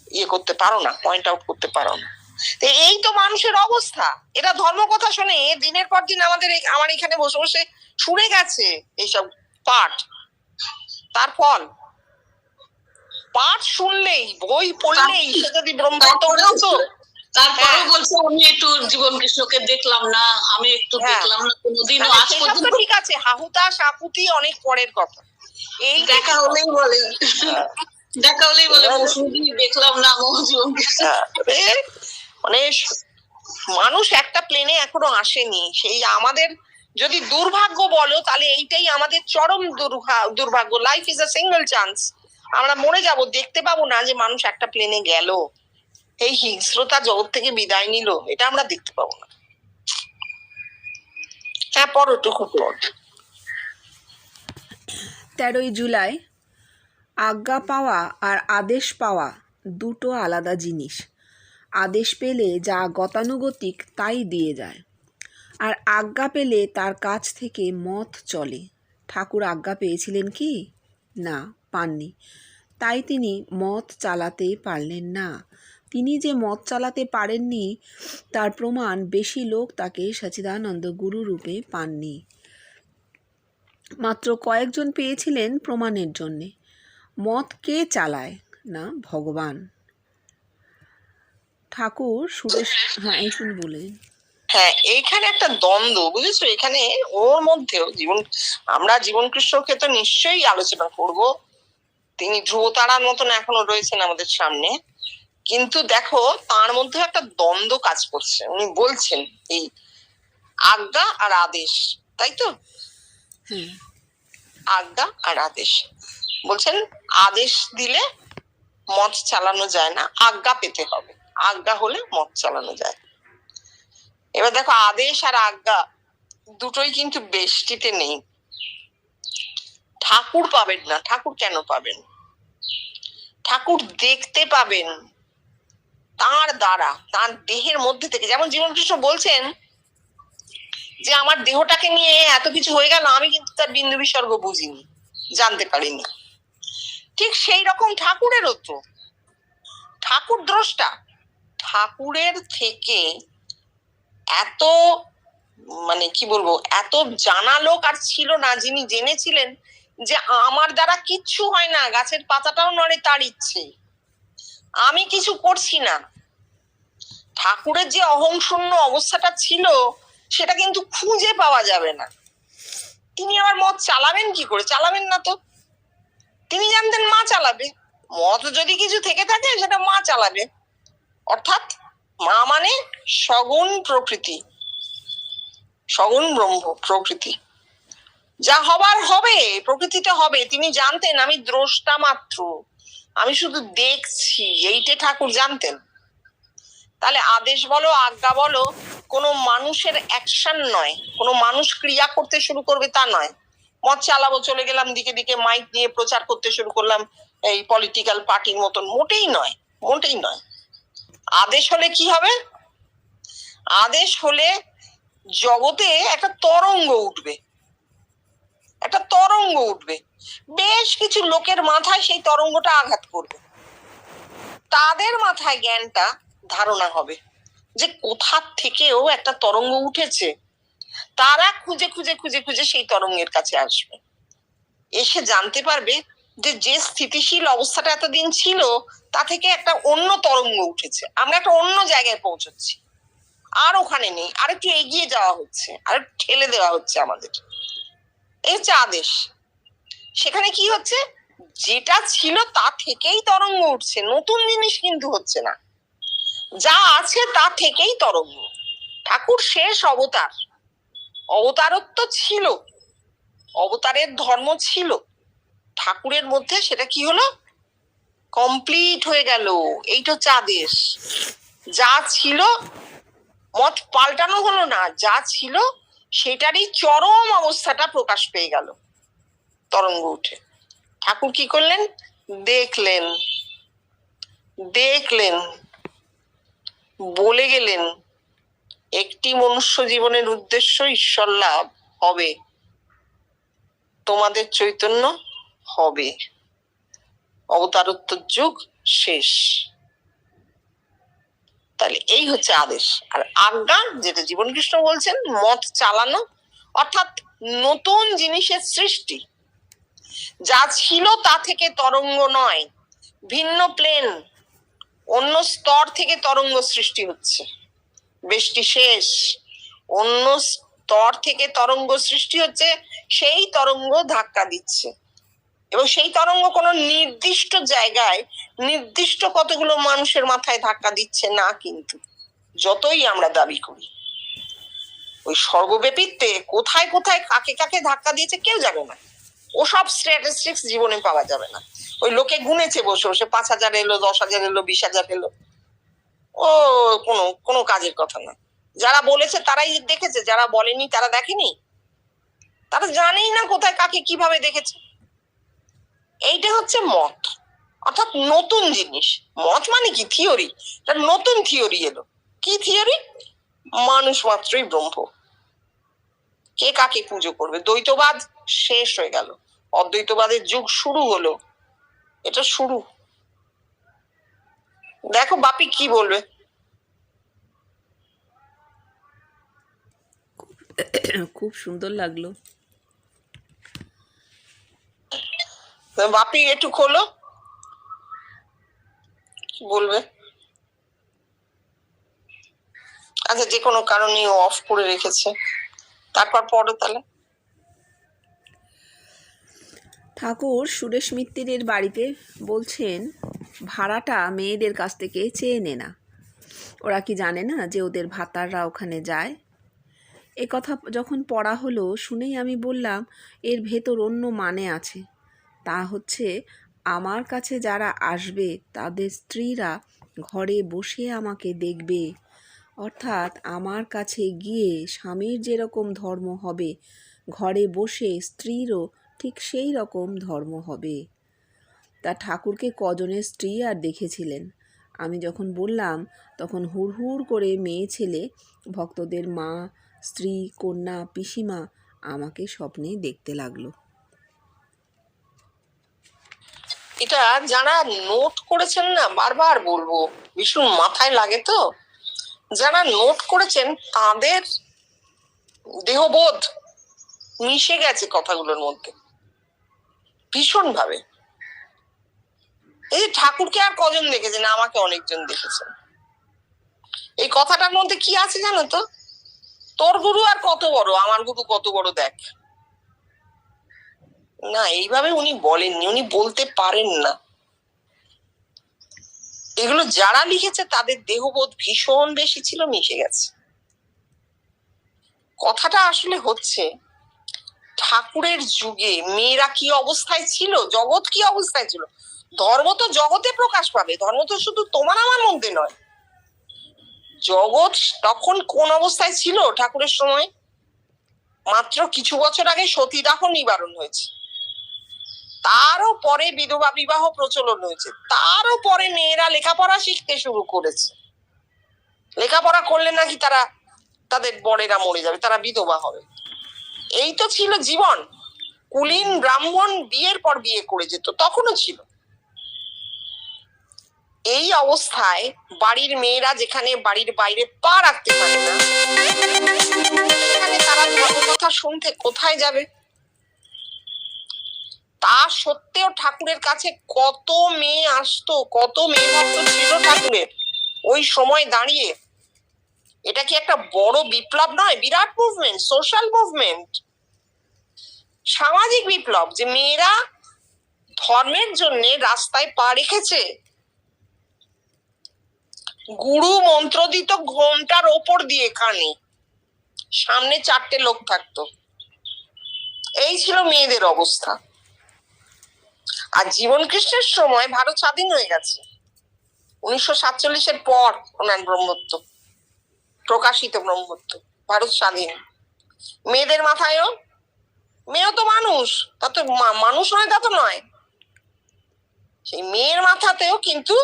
ইয়ে করতে পারো না, পয়েন্ট আউট করতে পারো না। এই তো মানুষের অবস্থা। এরা ধর্ম কথা শুনে দিনের পর দিন আমার এখানে বসে বসে শুনে গেছে এইসব পাঠ। তার ফল পাঠ শুনলেই বই পড়লেই সে যদি ব্রহ্মাণ্ড বলতো, তারপরে বলছে আমি একটু জীবন কৃষ্ণকে দেখলাম না, আমি একটু দেখলাম না কোনোদিনও আজ পর্যন্ত। ঠিক আছে, হাহুতাশ আকুতি অনেক পরের কথা, এই দেখা হলেই বলে দেখা হলেই বলে দেখলাম না জীবন কৃষ্ণ। মানে মানুষ একটা প্লেনে এখনো আসেনি, সেই আমাদের যদি দুর্ভাগ্য বলো তাহলে এইটাই আমাদের চরম দুর্ভাগ্য। Life is a single chance, আমরা মরে যাব, দেখতে পাবো না যে মানুষ একটা প্লেনে গেল, এই হিংস্রতা জগৎ থেকে বিদায় নিল, এটা আমরা দেখতে পাবো না। হ্যাঁ পরটুকু পর 13ই জুলাই। আজ্ঞা পাওয়া আর আদেশ পাওয়া দুটো আলাদা জিনিস। আদেশ পেলে যা গতানুগতিক তাই দিয়ে যায়, আর আজ্ঞা পেলে তার কাছ থেকে মত চলে। ঠাকুর আজ্ঞা পেয়েছিলেন কি না, পাননি, তাই তিনি মত চালাতে পারলেন না। তিনি যে মত চালাতে পারেননি তার প্রমাণ বেশি লোক তাকে সচিদানন্দ গুরু রূপে পাননি, মাত্র কয়েকজন পেয়েছিলেন প্রমাণের জন্যে। মত কে চালায় না, ভগবান। ঠাকুর সুরেশ, হ্যাঁ এই শুনি বলেন। হ্যাঁ এইখানে একটা দ্বন্দ্ব বুঝেছো, এখানে ওর মধ্যেও আমরা জীবন কৃষ্ণকে তো নিশ্চয়ই আলোচনা করব, তিনি ধ্রুব তারার মতন এখনো রয়েছেন আমাদের সামনে, কিন্তু দেখো তার মধ্যে একটা দ্বন্দ্ব কাজ করছে। উনি বলছেন এই আজ্ঞা আর আদেশ, তাই তো? আজ্ঞা আর আদেশ বলছেন, আদেশ দিলে মত চালানো যায় না, আজ্ঞা পেতে হবে, আজ্ঞা হলে মত চালানো যায়। এবার দেখো আদেশ আর আজ্ঞা দুটোই কিন্তু বেষ্টিতে নেই। ঠাকুর পাবেন না, ঠাকুর কেন পাবেন? ঠাকুর দেখতে পাবেন তার দ্বারা, তার দেহের মধ্যে থেকে। যেমন জীবন কৃষ্ণ বলছেন যে আমার দেহটাকে নিয়ে এত কিছু হয়ে গেল, আমি কিন্তু তার বিন্দু বিসর্গ বুঝিনি, জানতে পারিনি। ঠিক সেই রকম ঠাকুরেরও তো, ঠাকুর দ্রষ্টা, ঠাকুরের থেকে এত মানে কি বলবো, এত জানা লোক আর ছিল না যিনি জেনেছিলেন যে আমার দ্বারা কিচ্ছু হয় না, গাছের পাতাটাও নড়ে তার ইচ্ছে, আমি কিছু করছি না। ঠাকুরের যে অহংশূন্য অবস্থাটা ছিল সেটা কিন্তু খুঁজে পাওয়া যাবে না। তিনি আবার মদ চালাবেন কি করে? চালাবেন না তো। তিনি জানতেন মা চালাবে। মদ যদি কিছু থেকে থাকে সেটা মা চালাবে। অর্থাৎ মা মানে সগুণ প্রকৃতি, সগুণ ব্রহ্ম প্রকৃতি। যা হবার হবে, প্রকৃতিটা হবে। তিনি জানতেন আমি দ্রষ্টা মাত্র, আমি শুধু দেখছি, এইটা ঠাকুর জানতেন। তাহলে আদেশ বলো আজ্ঞা বলো কোনো মানুষের অ্যাকশন নয়, কোনো মানুষ ক্রিয়া করতে শুরু করবে তা নয়। মদ চালাবো, চলে গেলাম দিকে দিকে মাইক নিয়ে প্রচার করতে শুরু করলাম এই পলিটিক্যাল পার্টির মতন, মোটেই নয়, মোটেই নয়। আদেশ হলে কি হবে? আদেশ হলে জগতে একটা তরঙ্গ উঠবে, একটা তরঙ্গ উঠবে। বেশ কিছু লোকের মাথায় সেই তরঙ্গটা আঘাত করবে। তাদের মাথায় জ্ঞানটা ধারণা হবে যে কোথা থেকেও একটা তরঙ্গ উঠেছে। তারা খুঁজে খুঁজে খুঁজে খুঁজে সেই তরঙ্গের কাছে আসবে, এসে জানতে পারবে যে যে স্থিতিশীল অবস্থাটা এতদিন ছিল তা থেকে একটা অন্য তরঙ্গ উঠেছে, আমরা একটা অন্য জায়গায় পৌঁছচ্ছি, আর ওখানে নেই, আর একটু এগিয়ে যাওয়া হচ্ছে, আর একটু ঠেলে দেওয়া হচ্ছে আমাদের। এই হচ্ছে আদেশ। সেখানে কি হচ্ছে? যেটা ছিল তা থেকেই তরঙ্গ উঠছে, নতুন জিনিস কিন্তু হচ্ছে না। যা আছে তা থেকেই তরঙ্গ। ঠাকুর শেষ অবতার, অবতারত্ব ছিল, অবতারের ধর্ম ছিল ঠাকুরের মধ্যে, সেটা কি হলো? কমপ্লিট হয়ে গেল। এইটা হচ্ছে আদেশ। যা ছিল মত পাল্টানো হলো না, যা ছিল সেটারই চরম অবস্থাটা প্রকাশ পেয়ে গেল তরঙ্গ উঠে। ঠাকুর কি করলেন? দেখলেন, দেখলেন, বলে গেলেন একটি মনুষ্য জীবনের উদ্দেশ্য ঈশ্বর লাভ হবে, তোমাদের চৈতন্য হবে, অবতারোত্তর যুগ শেষ। তাহলে এই হচ্ছে আদেশ। আর আজ্ঞা, যেটা জীবন কৃষ্ণ বলছেন, মত চালানো, অর্থাৎ নতুন জিনিসের সৃষ্টি। যা ছিল তা থেকে তরঙ্গ নয়, ভিন্ন প্লেন, অন্য স্তর থেকে তরঙ্গ সৃষ্টি হচ্ছে। বৃষ্টি শেষ, অন্য স্তর থেকে তরঙ্গ সৃষ্টি হচ্ছে, সেই তরঙ্গ ধাক্কা দিচ্ছে। এবং সেই তরঙ্গ কোনো নির্দিষ্ট জায়গায় নির্দিষ্ট কতগুলো মানুষের মাথায় ধাক্কা দিচ্ছে না, কিন্তু যতই আমরা দাবি করি, ওই সর্বব্যাপীত্বে কোথায় কোথায় কাকে কাকে ধাক্কা দিয়েছে কেউ জানে না। ওসব স্ট্যাটিস্টিক্স জীবনে পাওয়া যাবে না। ওই লোকে গুনেছে বসে বসে 5,000 এলো, 10,000 এলো, 20,000 এলো, ও কোনো কাজের কথা না। যারা বলেছে তারাই দেখেছে, যারা বলেনি তারা দেখেনি, তারা জানেই না কোথায় কাকে কিভাবে দেখেছে। এইটা হচ্ছে মত, অর্থাৎ নতুন জিনিস। মত মানে কি? থিওরি। নতুন থিওরি এলো। কি থিওরি? মানুষ মাত্রই ব্রহ্ম, কে কাকে পুজো করবে। দ্বৈতবাদ শেষ হয়ে গেল, অদ্বৈতবাদের যুগ শুরু হলো। এটা শুরু। দেখো বাপি কি বলবে। খুব সুন্দর লাগলো। বাপি একটু খোলো, কি বলবে। আচ্ছা, যে কোনো কারণে অফ করে রেখেছে, তারপর পড়ো তাহলে। ঠাকুর সুরেশ মিত্তিরের বাড়িতে বলছেন ভাড়াটা মেয়েদের কাছ থেকে চেয়ে নে না, ওরা কি জানে না যে ওদের ভাতাররা ওখানে যায়। এ কথা যখন পড়া হলো শুনেই আমি বললাম এর ভেতর অন্য মানে আছে। তা হচ্ছে আমার কাছে যারা আসবে তাদের স্ত্রীরা ঘরে বসে আমাকে দেখবে, অর্থাৎ আমার কাছে গিয়ে স্বামীর যেরকম ধর্ম হবে ঘরে বসে স্ত্রীরও ঠিক সেই রকম ধর্ম হবে। তা ঠাকুরকে কজনের স্ত্রী আর দেখেছিলেন? আমি যখন বললাম তখন হুড়হুড় করে মেয়ে ছেলে, ভক্তদের মা, স্ত্রী, কন্যা, পিসিমা আমাকে স্বপ্নে দেখতে লাগলো। এটা যারা নোট করেছেন না, বারবার বলবো, ভীষণ মাথায় লাগে তো, যারা নোট করেছেন তাদের দেহবোধ মিশে গেছে কথাগুলোর মধ্যে ভীষণ ভাবে। এই যে ঠাকুরকে আর কজন দেখেছেন? আমাকে অনেকজন দেখেছেন। এই কথাটার মধ্যে কি আছে জানো তো? তোর গুরু আর কত বড়, আমার গুরু কত বড় দেখ। না, এইভাবে উনি বলেননি, উনি বলতে পারেন না। এগুলো যারা লিখেছে তাদের দেহবোধ ভীষণ বেশি ছিল, মিশে গেছে। কথাটা আসলে হচ্ছে ঠাকুরের যুগে মেয়েরা কি অবস্থায় ছিল, জগৎ কি অবস্থায় ছিল। ধর্ম তো জগতে প্রকাশ পাবে, ধর্ম তো শুধু তোমার আমার মধ্যে নয়। জগৎ তখন কোন অবস্থায় ছিল ঠাকুরের সময়? মাত্র কিছু বছর আগে সতীদাহ নিবারণ হয়েছে, তারও পরে বিধবা বিবাহ প্রচলন হয়েছে, তারও পরে মেয়েরা লেখাপড়া শিখতে শুরু করেছে। লেখাপড়া করলে নাকি তারা, তাদের বরেরা মরে যাবে, তারা বিধবা হবে। এই তো ছিল জীবন। কুলীন ব্রাহ্মণ বিয়ের পর বিয়ে করে যেত, তখনও ছিল। এই অবস্থায় বাড়ির মেয়েরা যেখানে বাড়ির বাইরে পা রাখতে পারে না, সেখানে তারা ধর্ম কথা শুনতে কোথায় যাবে? তা সত্ত্বেও ঠাকুরের কাছে কত মেয়ে আসতো, কত মেয়ে ভক্ত ছিল ঠাকুরের ওই সময় দাঁড়িয়ে। এটা কি একটা বড় বিপ্লব নয়? বিরাট মুভমেন্ট, সোশ্যাল মুভমেন্ট, সামাজিক বিপ্লব, যে মেয়েরা ধর্মের জন্য রাস্তায় পা রেখেছে। গুরু মন্ত্র দিত ঘোমটার ওপর দিয়ে কানে, সামনে 4টে লোক থাকতো। এই ছিল মেয়েদের অবস্থা। আর জীবন কৃষ্ণের সময় ভারত স্বাধীন হয়ে গেছে 1947-এর পর। ওনার ব্রহ্মত্ব, প্রকাশিত ব্রহ্মত্ব, ভারত স্বাধীন। মেয়েদের মাথায়ও, মেয়েও তো মানুষ, তা তো মানুষ নয় তা তো নয়, সেই মেয়ের মাথাতেও কিন্তু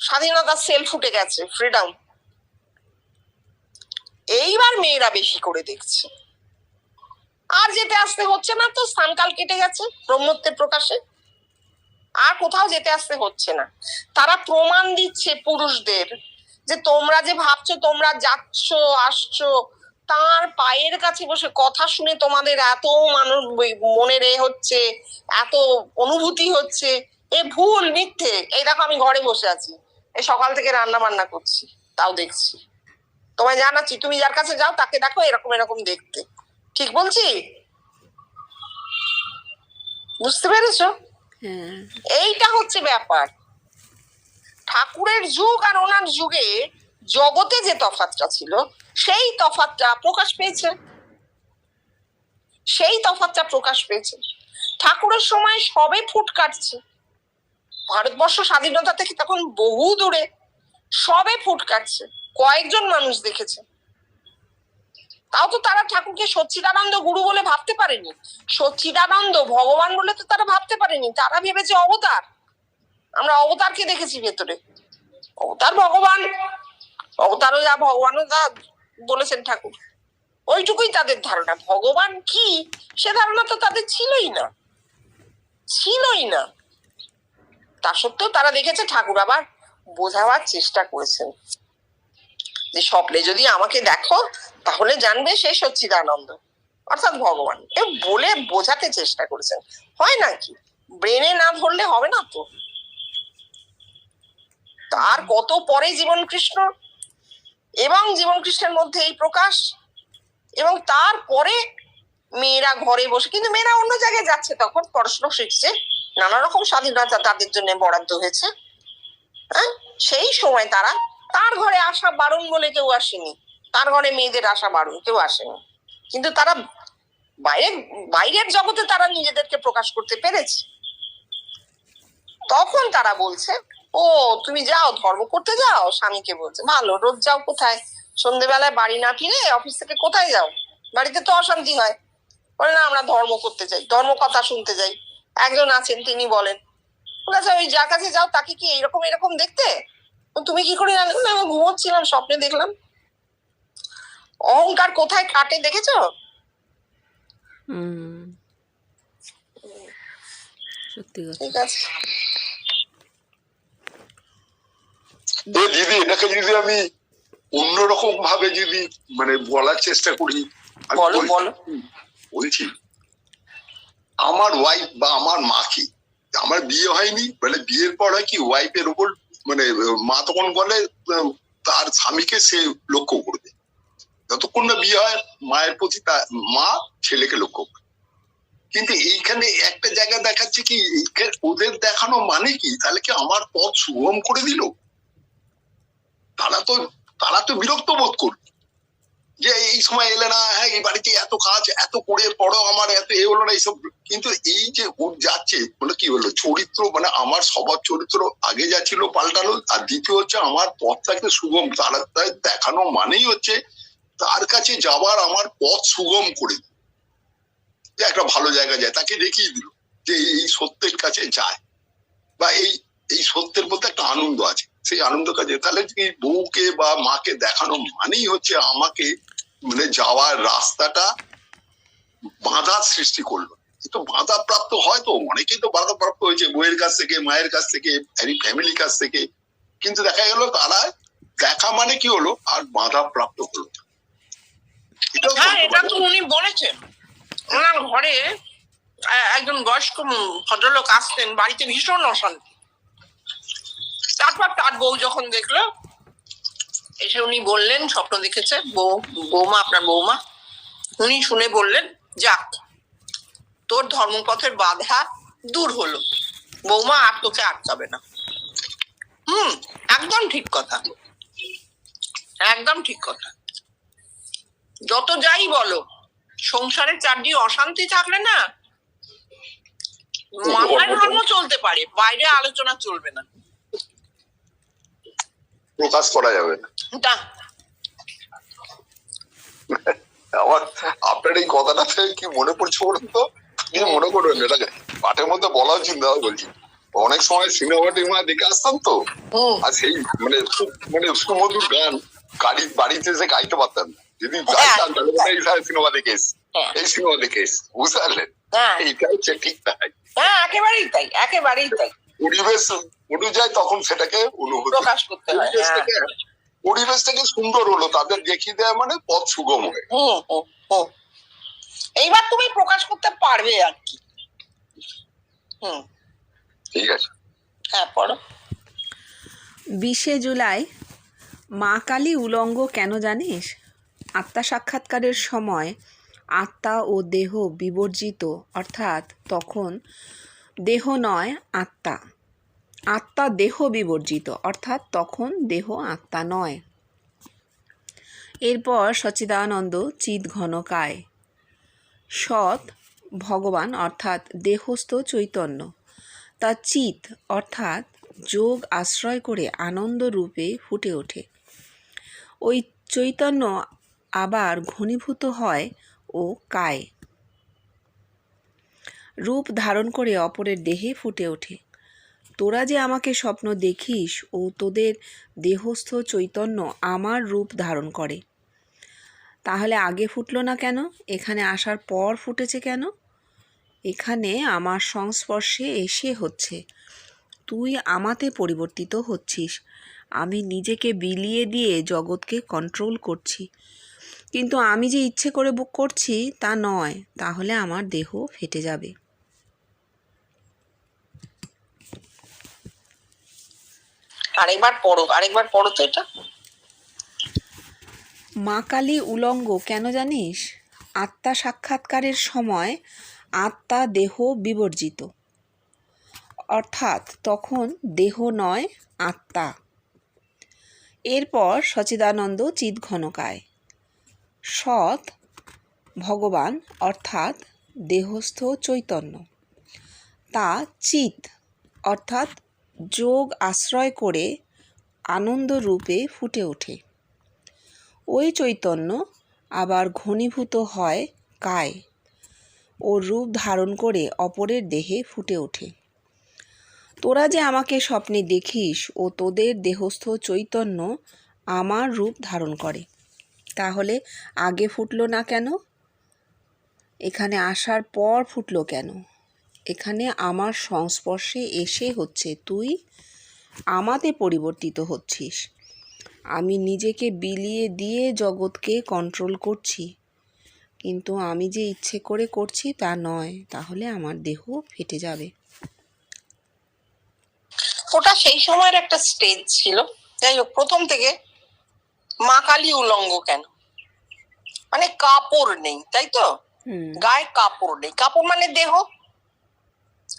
স্বাধীনতার সেল ফুটে গেছে, ফ্রিডম। এইবার মেয়েরা বেশি করে দেখছে। আর যেতে আসতে হচ্ছে না তো, স্থানকাল কেটে গেছে ব্রহ্মত্বের প্রকাশে, আর কোথাও যেতে আসতে হচ্ছে না। তারা প্রমাণ দিচ্ছে পুরুষদের যে তোমরা যে ভাবছো তোমরা যাচ্ছ আসছো, তার পায়ের কাছে বসে কথা শুনে তোমাদের এত মানুষ মনের হচ্ছে, এত অনুভূতি হচ্ছে, এ ভুল, মিথ্যে। এই দেখো আমি ঘরে বসে আছি, এই সকাল থেকে রান্না বান্না করছি, তাও দেখছি। তোমায় জানাচ্ছি, তুমি যার কাছে যাও তাকে দেখো এরকম এরকম দেখতে। ঠিক বলছি? বুঝতে পেরেছো? এইটা হচ্ছে ব্যাপার। ঠাকুরের যুগ আর ওনার যুগে জগতে যে তফাৎটা ছিল, সেই তফাৎটা প্রকাশ পেয়েছে, সেই তফাৎটা প্রকাশ পেয়েছে। ঠাকুরের সময় সবে ফুট কাটছে, ভারতবর্ষ স্বাধীনতা থেকে তখন বহু দূরে, সবে ফুট কাটছে, কয়েকজন মানুষ দেখেছে। তাও তো তারা ঠাকুরকে সচ্চিদানন্দ গুরু বলে ভাবতে পারেনি, সচ্চিদানন্দ ভগবান বলে তো তারা ভাবতে পারেনি। তারা ভেবেছে অবতার। আমরা অবতারকে দেখেছি ভেতরে, অবতার ভগবান, অবতারও যা ভগবানও যা বলেছেন ঠাকুর, ওইটুকুই তাদের ধারণা। ভগবান কি সে ধারণা তো তাদের ছিলই না, ছিলই না। তা সত্ত্বেও তারা দেখেছে ঠাকুর আবার বোঝাবার চেষ্টা করেছেন যে স্বপ্নে যদি আমাকে দেখো তাহলে জানবে সে সচ্চিদানন্দ, অর্থাৎ ভগবান। এ বলে বোঝাতে চেষ্টা করেছেন। হয় নাকি? ব্রেনে না ধরলে হবে না তো। তার কত পরে জীবন কৃষ্ণ, এবং জীবন কৃষ্ণের মধ্যে এই প্রকাশ, এবং তারপরে মেয়েরা ঘরে বসে, কিন্তু মেয়েরা অন্য জায়গায় যাচ্ছে, তখন পড়াশোনা শিখছে, নানা রকম স্বাধীনতা তাদের জন্য বরাদ্দ হয়েছে। হ্যাঁ, সেই সময় তারা, তার ঘরে আসা বারণ বলে কেউ আসেনি, তার ঘরে মেয়েদের আসা বারণ কেউ আসেনি, কিন্তু তারা বাইরের জগতে তারা নিজেদেরকে প্রকাশ করতে পেরেছে। তখন তারা বলছে, ও তুমি যাও ধর্ম করতে যাও। স্বামীকে বলছে, ভালো, রোজ যাও কোথায়? সন্ধ্যেবেলায় বাড়ি না ফিরে অফিস থেকে কোথায় যাও? বাড়িতে তো অশান্তি হয়। বলে না, আমরা ধর্ম করতে যাই, ধর্ম কথা শুনতে যাই। একজন আছেন, তিনি বলেন, আচ্ছা ওই যার কাছে যাও তাকে কি এরকম এরকম দেখতে? তুমি কি করে জানলে? আমি ঘুমোচ্ছিলাম, স্বপ্নে দেখলাম। অহংকার কোথায় কাটে দেখেছো? ঠিক আছে। দিদি, এটাকে যদি আমি অন্যরকম ভাবে যদি মানে বলার চেষ্টা করি, বলো বলো। বলছি, আমার ওয়াইফ বা আমার মাকে, আমার বিয়ে হয়নি, মানে বিয়ের পর হয় কি ওয়াইফের উপর মানে মা তখন বলে তার স্বামীকে সে লক্ষ্য করবে, যতক্ষণ না বিয়ে হয় মায়ের প্রতি মা ছেলেকে লক্ষ্য করে। কিন্তু এইখানে একটা জায়গা দেখাচ্ছে কি, ওদের দেখানো মানে কি, তাহলে কি আমার পথ সুগম করে দিল? তারা তো বিরক্ত বোধ করবে যে এই সময় এলে না, হ্যাঁ এই বাড়িতে এত কাজ, এত করে পড়ো, আমার এত এ হলো না, এইসব। কিন্তু এই যে ওর যাচ্ছে, মানে কি হলো, চরিত্র মানে আমার স্বভাব চরিত্র আগে যা ছিল পাল্টালো, আর দ্বিতীয় হচ্ছে আমার পথটাকে সুগম, তারা দেখানো মানেই হচ্ছে তার কাছে যাবার আমার পথ সুগম করে দিল, যে একটা ভালো জায়গা যায়, তাকে দেখিয়ে দিল যে এই সত্যের কাছে যায়, বা এই সত্যের মধ্যে একটা আনন্দ আছে, সেই আনন্দ কাজে। তাহলে এই বউকে বা মাকে দেখানো মানেই হচ্ছে আমাকে মানে যাওয়ার রাস্তাটা বাধার সৃষ্টি করলো। তো বাধা প্রাপ্ত হয়, তো অনেকেই তো বাধা প্রাপ্ত হয়েছে বউয়ের কাছ থেকে, মায়ের কাছ থেকে, ফ্যামিলির কাছ থেকে, কিন্তু দেখা গেল তারা দেখা মানে কি হলো, আর বাধা প্রাপ্ত হলো। হ্যাঁ, এটা তো উনি বলেছেন। ওনার ঘরে একজন বয়স্ক ভদ্রলোক আসতেন, বাড়িতে ভীষণ অশান্তি। তারপর তার বউ যখন দেখলো, এসে উনি বললেন স্বপ্ন দেখেছে বৌমা, আপনার বৌমা। উনি শুনে বললেন, যাক, তোর ধর্মপথের বাধা দূর হলো, বৌমা আর তোকে আটকাবে না। একদম ঠিক কথা, একদম ঠিক কথা। যত যাই বলো, সংসারের চারদিকে অশান্তি থাকলে না, মাথায় ধর্ম চলতে পারে, বাইরে আলোচনা চলবে না, প্রকাশ করা যাবে না। আমার আপনার এই কথাটাতে কি মনে পড়ছে বলুন তো, কি মনে করবেন, এটাকে পাঠের মধ্যে বলা উচিত না, বলছি অনেক সময় সিনেমা টিনেমা দেখে আসতাম তো, আর সেই মানে সুমধুর গান বাড়িতে এসে গাইতে পারতাম না, যদি গাইতাম তাহলে এই সিনেমা দেখে এসছি, এই সিনেমা দেখে এসছি, বুঝতে পারলেন? এইটা হচ্ছে ঠিক তাই, একেবারেই তাই, একেবারেই তাই। পরিবেশ অনুযায়ী তখন সেটাকে অনুভূতি প্রকাশ করতে হয়। পরিবেশ থেকে সুন্দর হলো, তাদের দেখিয়ে দেয় মানে পথ সুগম হয়। এইবার তুমি প্রকাশ করতে পারবে আর কি। ঠিক আছে, হ্যাঁ, পড়ো। 20শে জুলাই মা কালী উলঙ্গ কেন জানিস? আত্মা সাক্ষাৎকারের সময় আত্মা ও দেহ বিবর্জিত, অর্থাৎ তখন দেহ নয় আত্মা, আত্মা দেহ বিবর্জিত, অর্থাৎ তখন দেহ আত্মা নয়। এরপর সচ্চিদানন্দ চিৎ ঘনকায়, সৎ ভগবান অর্থাৎ দেহস্থ চৈতন্য, তা চিৎ অর্থাৎ যোগ আশ্রয় করে আনন্দ রূপে ফুটে ওঠে। ওই চৈতন্য আবার ঘনীভূত হয় ও কায়, রূপ ধারণ করে অপরের দেহে ফুটে ওঠে। তোরা যে আমাকে স্বপ্ন দেখিস ও তোদের দেহস্থ চৈতন্য আমার রূপ ধারণ করে, তাহলে আগে ফুটলো না কেন? এখানে আসার পর ফুটেছে কেন? এখানে আমার সংস্পর্শে এসে হচ্ছে। তুই আমাতে পরিবর্তিত হচ্ছিস, আমি নিজেকে বিলিয়ে দিয়ে জগৎকে কন্ট্রোল করছি, কিন্তু আমি যে ইচ্ছে করে করছি তা নয়, তাহলে আমার দেহ ফেটে যাবে। আরেকবার পড়ো তো এটা। মা কালী উলঙ্গ কেন জানিস? আত্মা সাক্ষাৎকারের সময় আত্মা দেহ বিবর্জিত, অর্থাৎ তখন দেহ নয় আত্মা। এরপর সচ্চিদানন্দ চিৎ ঘনকায়, সৎ ভগবান অর্থাৎ দেহস্থ চৈতন্য, তা চিৎ অর্থাৎ যোগ আশ্রয় করে আনন্দ রূপে ফুটে ওঠে। ওই চৈতন্য আবার ঘনীভূত হয় কায় ও রূপ ধারণ করে অপরের দেহে ফুটে ওঠে। তোরা যে আমাকে স্বপ্নে দেখিস ও তোদের দেহস্থ চৈতন্য আমার রূপ ধারণ করে, তাহলে আগে ফুটলো না কেন? এখানে আসার পর ফুটলো কেন? এখানে আমার সংস্পর্শে এসে হচ্ছে, তুই আমাতে পরিবর্তিত হচ্ছিস, আমি নিজেকে বিলিয়ে দিয়ে জগৎকে কন্ট্রোল করছি, কিন্তু আমি যে ইচ্ছে করে করছি তা নয়, তাহলে আমার দেহ ফেটে যাবে। ওটা সেই সময়ের একটা স্টেজ ছিল। যাই হোক, প্রথম থেকে মা কালী উলঙ্গ কেন, মানে কাপড় নেই, তাই তো? গায়ে কাপড় নেই। কাপড় মানে দেহ,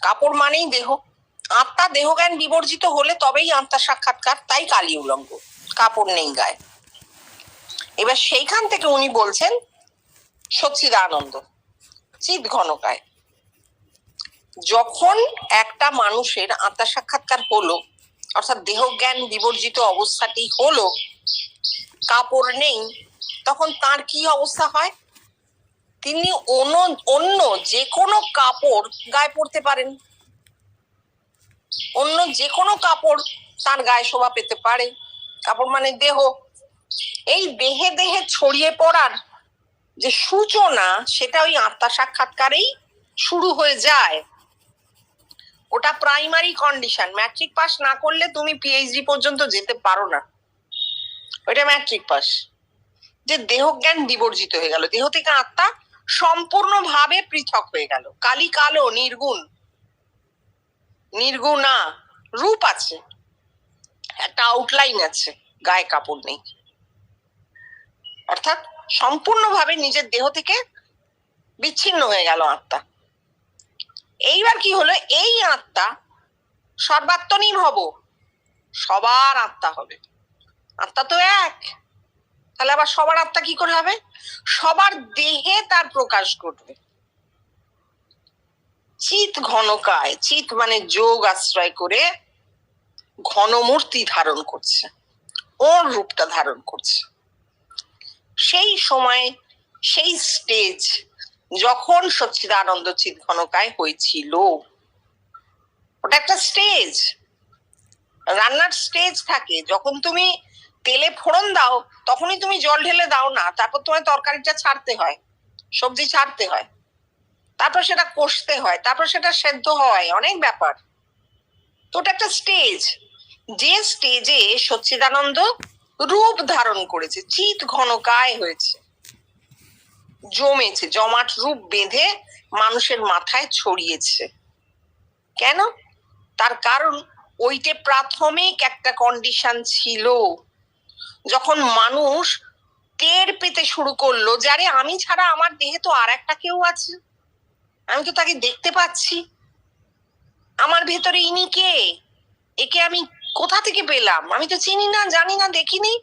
কাপড় মানেই দেহ। আত্মা দেহজ্ঞান বিবর্জিত হলে তবেই আত্মার সাক্ষাৎকার, তাই কালী উলঙ্গ, কাপড় নেই গায়ে। এবার সেইখান থেকে উনি বলছেন সচ্চিদানন্দ চিৎ ঘনকায়। যখন একটা মানুষের আত্মার সাক্ষাৎকার হলো, অর্থাৎ দেহজ্ঞান বিবর্জিত অবস্থাটি হলো, কাপড় নেই, তখন তার কি অবস্থা হয়? তিনি অন্য যে কোনো কাপড় গায়ে পরতে পারেন, অন্য যে কোনো কাপড় তার গায়ে শোভা পেতে পারে। কাপড় মানে দেহ। এই দেহে দেহে ছড়িয়ে পড়ার যে সূচনা, সেটা ওই আত্মা সাক্ষাৎকারেই শুরু হয়ে যায়। ওটা প্রাইমারি কন্ডিশন। ম্যাট্রিক পাস না করলে তুমি পিএইচডি পর্যন্ত যেতে পারো না। ওইটা ম্যাট্রিক পাস, যে দেহজ্ঞান বিবর্জিত হয়ে গেল, দেহ থেকে আত্মা সম্পূর্ণভাবে পৃথক হয়ে গেল। কালী কালো, নির্গুণ, নির্গুণা রূপ আছে, একটা আউটলাইন আছে, গায়ে কাপড় নেই। অর্থাৎ সম্পূর্ণভাবে নিজের দেহ থেকে বিচ্ছিন্ন হয়ে গেল আত্মা। এইবার কি হলো? এই আত্মা সর্বাত্মনীম হব, সবার আত্মা হবে। আত্মা তো এক, তাহলে আবার সবার আত্মা কি করে হবে? সবার দেহে তার প্রকাশ ঘটবে। চিৎ ঘনকায়, চিৎ মানে যোগ আশ্রয় করে ঘনমূর্তি ধারণ করছে, ওর রূপটা ধারণ করছে। সেই সময়, সেই স্টেজ যখন সচ্চিদানন্দ চিৎ ঘনকায় হয়েছিল, ওটা একটা স্টেজ, রান্নার স্টেজ থাকে। যখন তুমি তেলে ফোড়ন দাও, তখনই তুমি জল ঢেলে দাও না, তারপর তোমার তরকারিটা ছাড়তে হয়, সবজি ছাড়তে হয়, তারপর সেটা কষতে হয়, তারপর সেটা সেদ্ধ হয়, অনেক ব্যাপার। তো ওটা একটা স্টেজ, যে স্টেজে সচ্চিদানন্দ রূপ ধারণ করেছে, চিৎ ঘনকায় হয়েছে, জমেছে, জমাট রূপ বেঁধে মানুষের মাথায় ছড়িয়েছে। কেন? তার কারণ ওইটা প্রাথমিক একটা কন্ডিশন ছিল, যখন মানুষ টের পেতে শুরু করলো, যারে আমি ছাড়া আমার দেহে তো আর একটা কেউ আছে, আমি তো তাকে দেখতে পাচ্ছি, আমার ভেতরে ইনি কে, একে আমি কোথা থেকে পেলাম, আমি তো চিনি না, জানি না, দেখিনি।